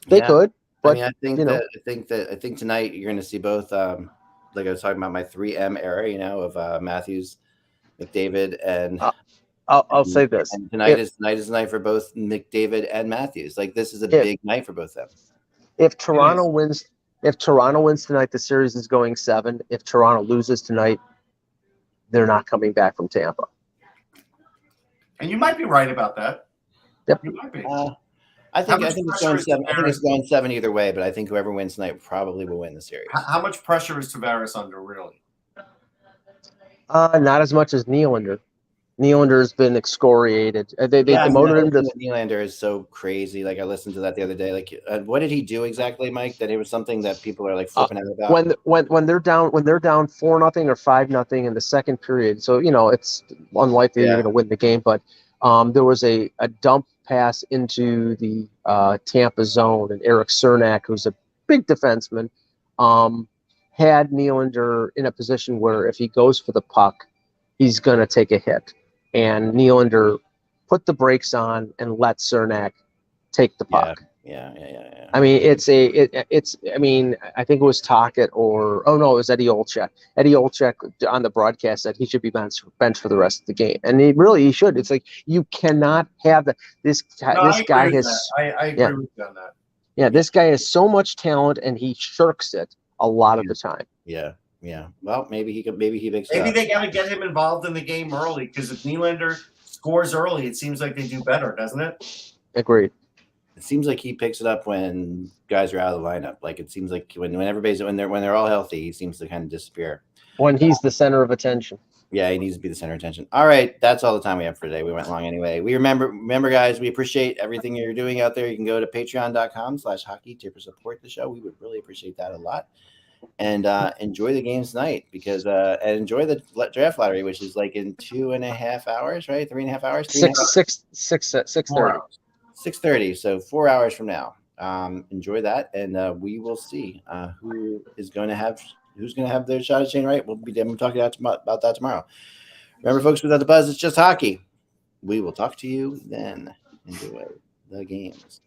They could. But, I think tonight you're going to see both. Like I was talking about my 3M era, of Matthews, McDavid, and I'll say this: and tonight is the night for both McDavid and Matthews. Like this is a big night for both of them. If Toronto wins tonight, the series is going 7. If Toronto loses tonight, they're not coming back from Tampa. And you might be right about that. Yep. You might be. I think it's going 7. I think it's going 7 either way, but I think whoever wins tonight probably will win the series. How much pressure is Tavares under, really? Not as much as Nylander. Nylander's been excoriated. They demoted him to. Nylander is so crazy. Like I listened to that the other day. Like, what did he do exactly, Mike? That it was something that people are like flipping out about. When they're down 4-0 or 5-0 in the second period. So it's unlikely they're going to win the game. But there was a dump pass into the Tampa zone, and Eric Cernak, who's a big defenseman, had Nylander in a position where if he goes for the puck, he's going to take a hit. And Nylander put the brakes on and let Cernak take the puck. Yeah. I mean, I think it was Tocchet it was Eddie Olczyk. Eddie Olczyk on the broadcast said he should be benched for the rest of the game. And he should. It's like, you cannot have this guy has. I agree with you on that. Yeah, this guy has so much talent and he shirks it a lot of the time. Yeah. Well, maybe he makes. Maybe they got to get him involved in the game early, because if Nylander scores early, it seems like they do better, doesn't it? Agreed. It seems like he picks it up when guys are out of the lineup. Like it seems like when they're all healthy, he seems to kind of disappear. When he's the center of attention. Yeah, he needs to be the center of attention. All right, that's all the time we have for today. We went long anyway. We remember, guys, we appreciate everything you're doing out there. You can go to patreon.com/hockey to support the show. We would really appreciate that a lot. And enjoy the games tonight and enjoy the draft lottery, which is like in 2.5 hours, right? 3.5 hours. 6:30. 6:30. So 4 hours from now. Enjoy that, and we will see who's going to have their shot at Shane Wright. We'll be talking about that tomorrow. Remember, folks, without the buzz, it's just hockey. We will talk to you then. Enjoy the games.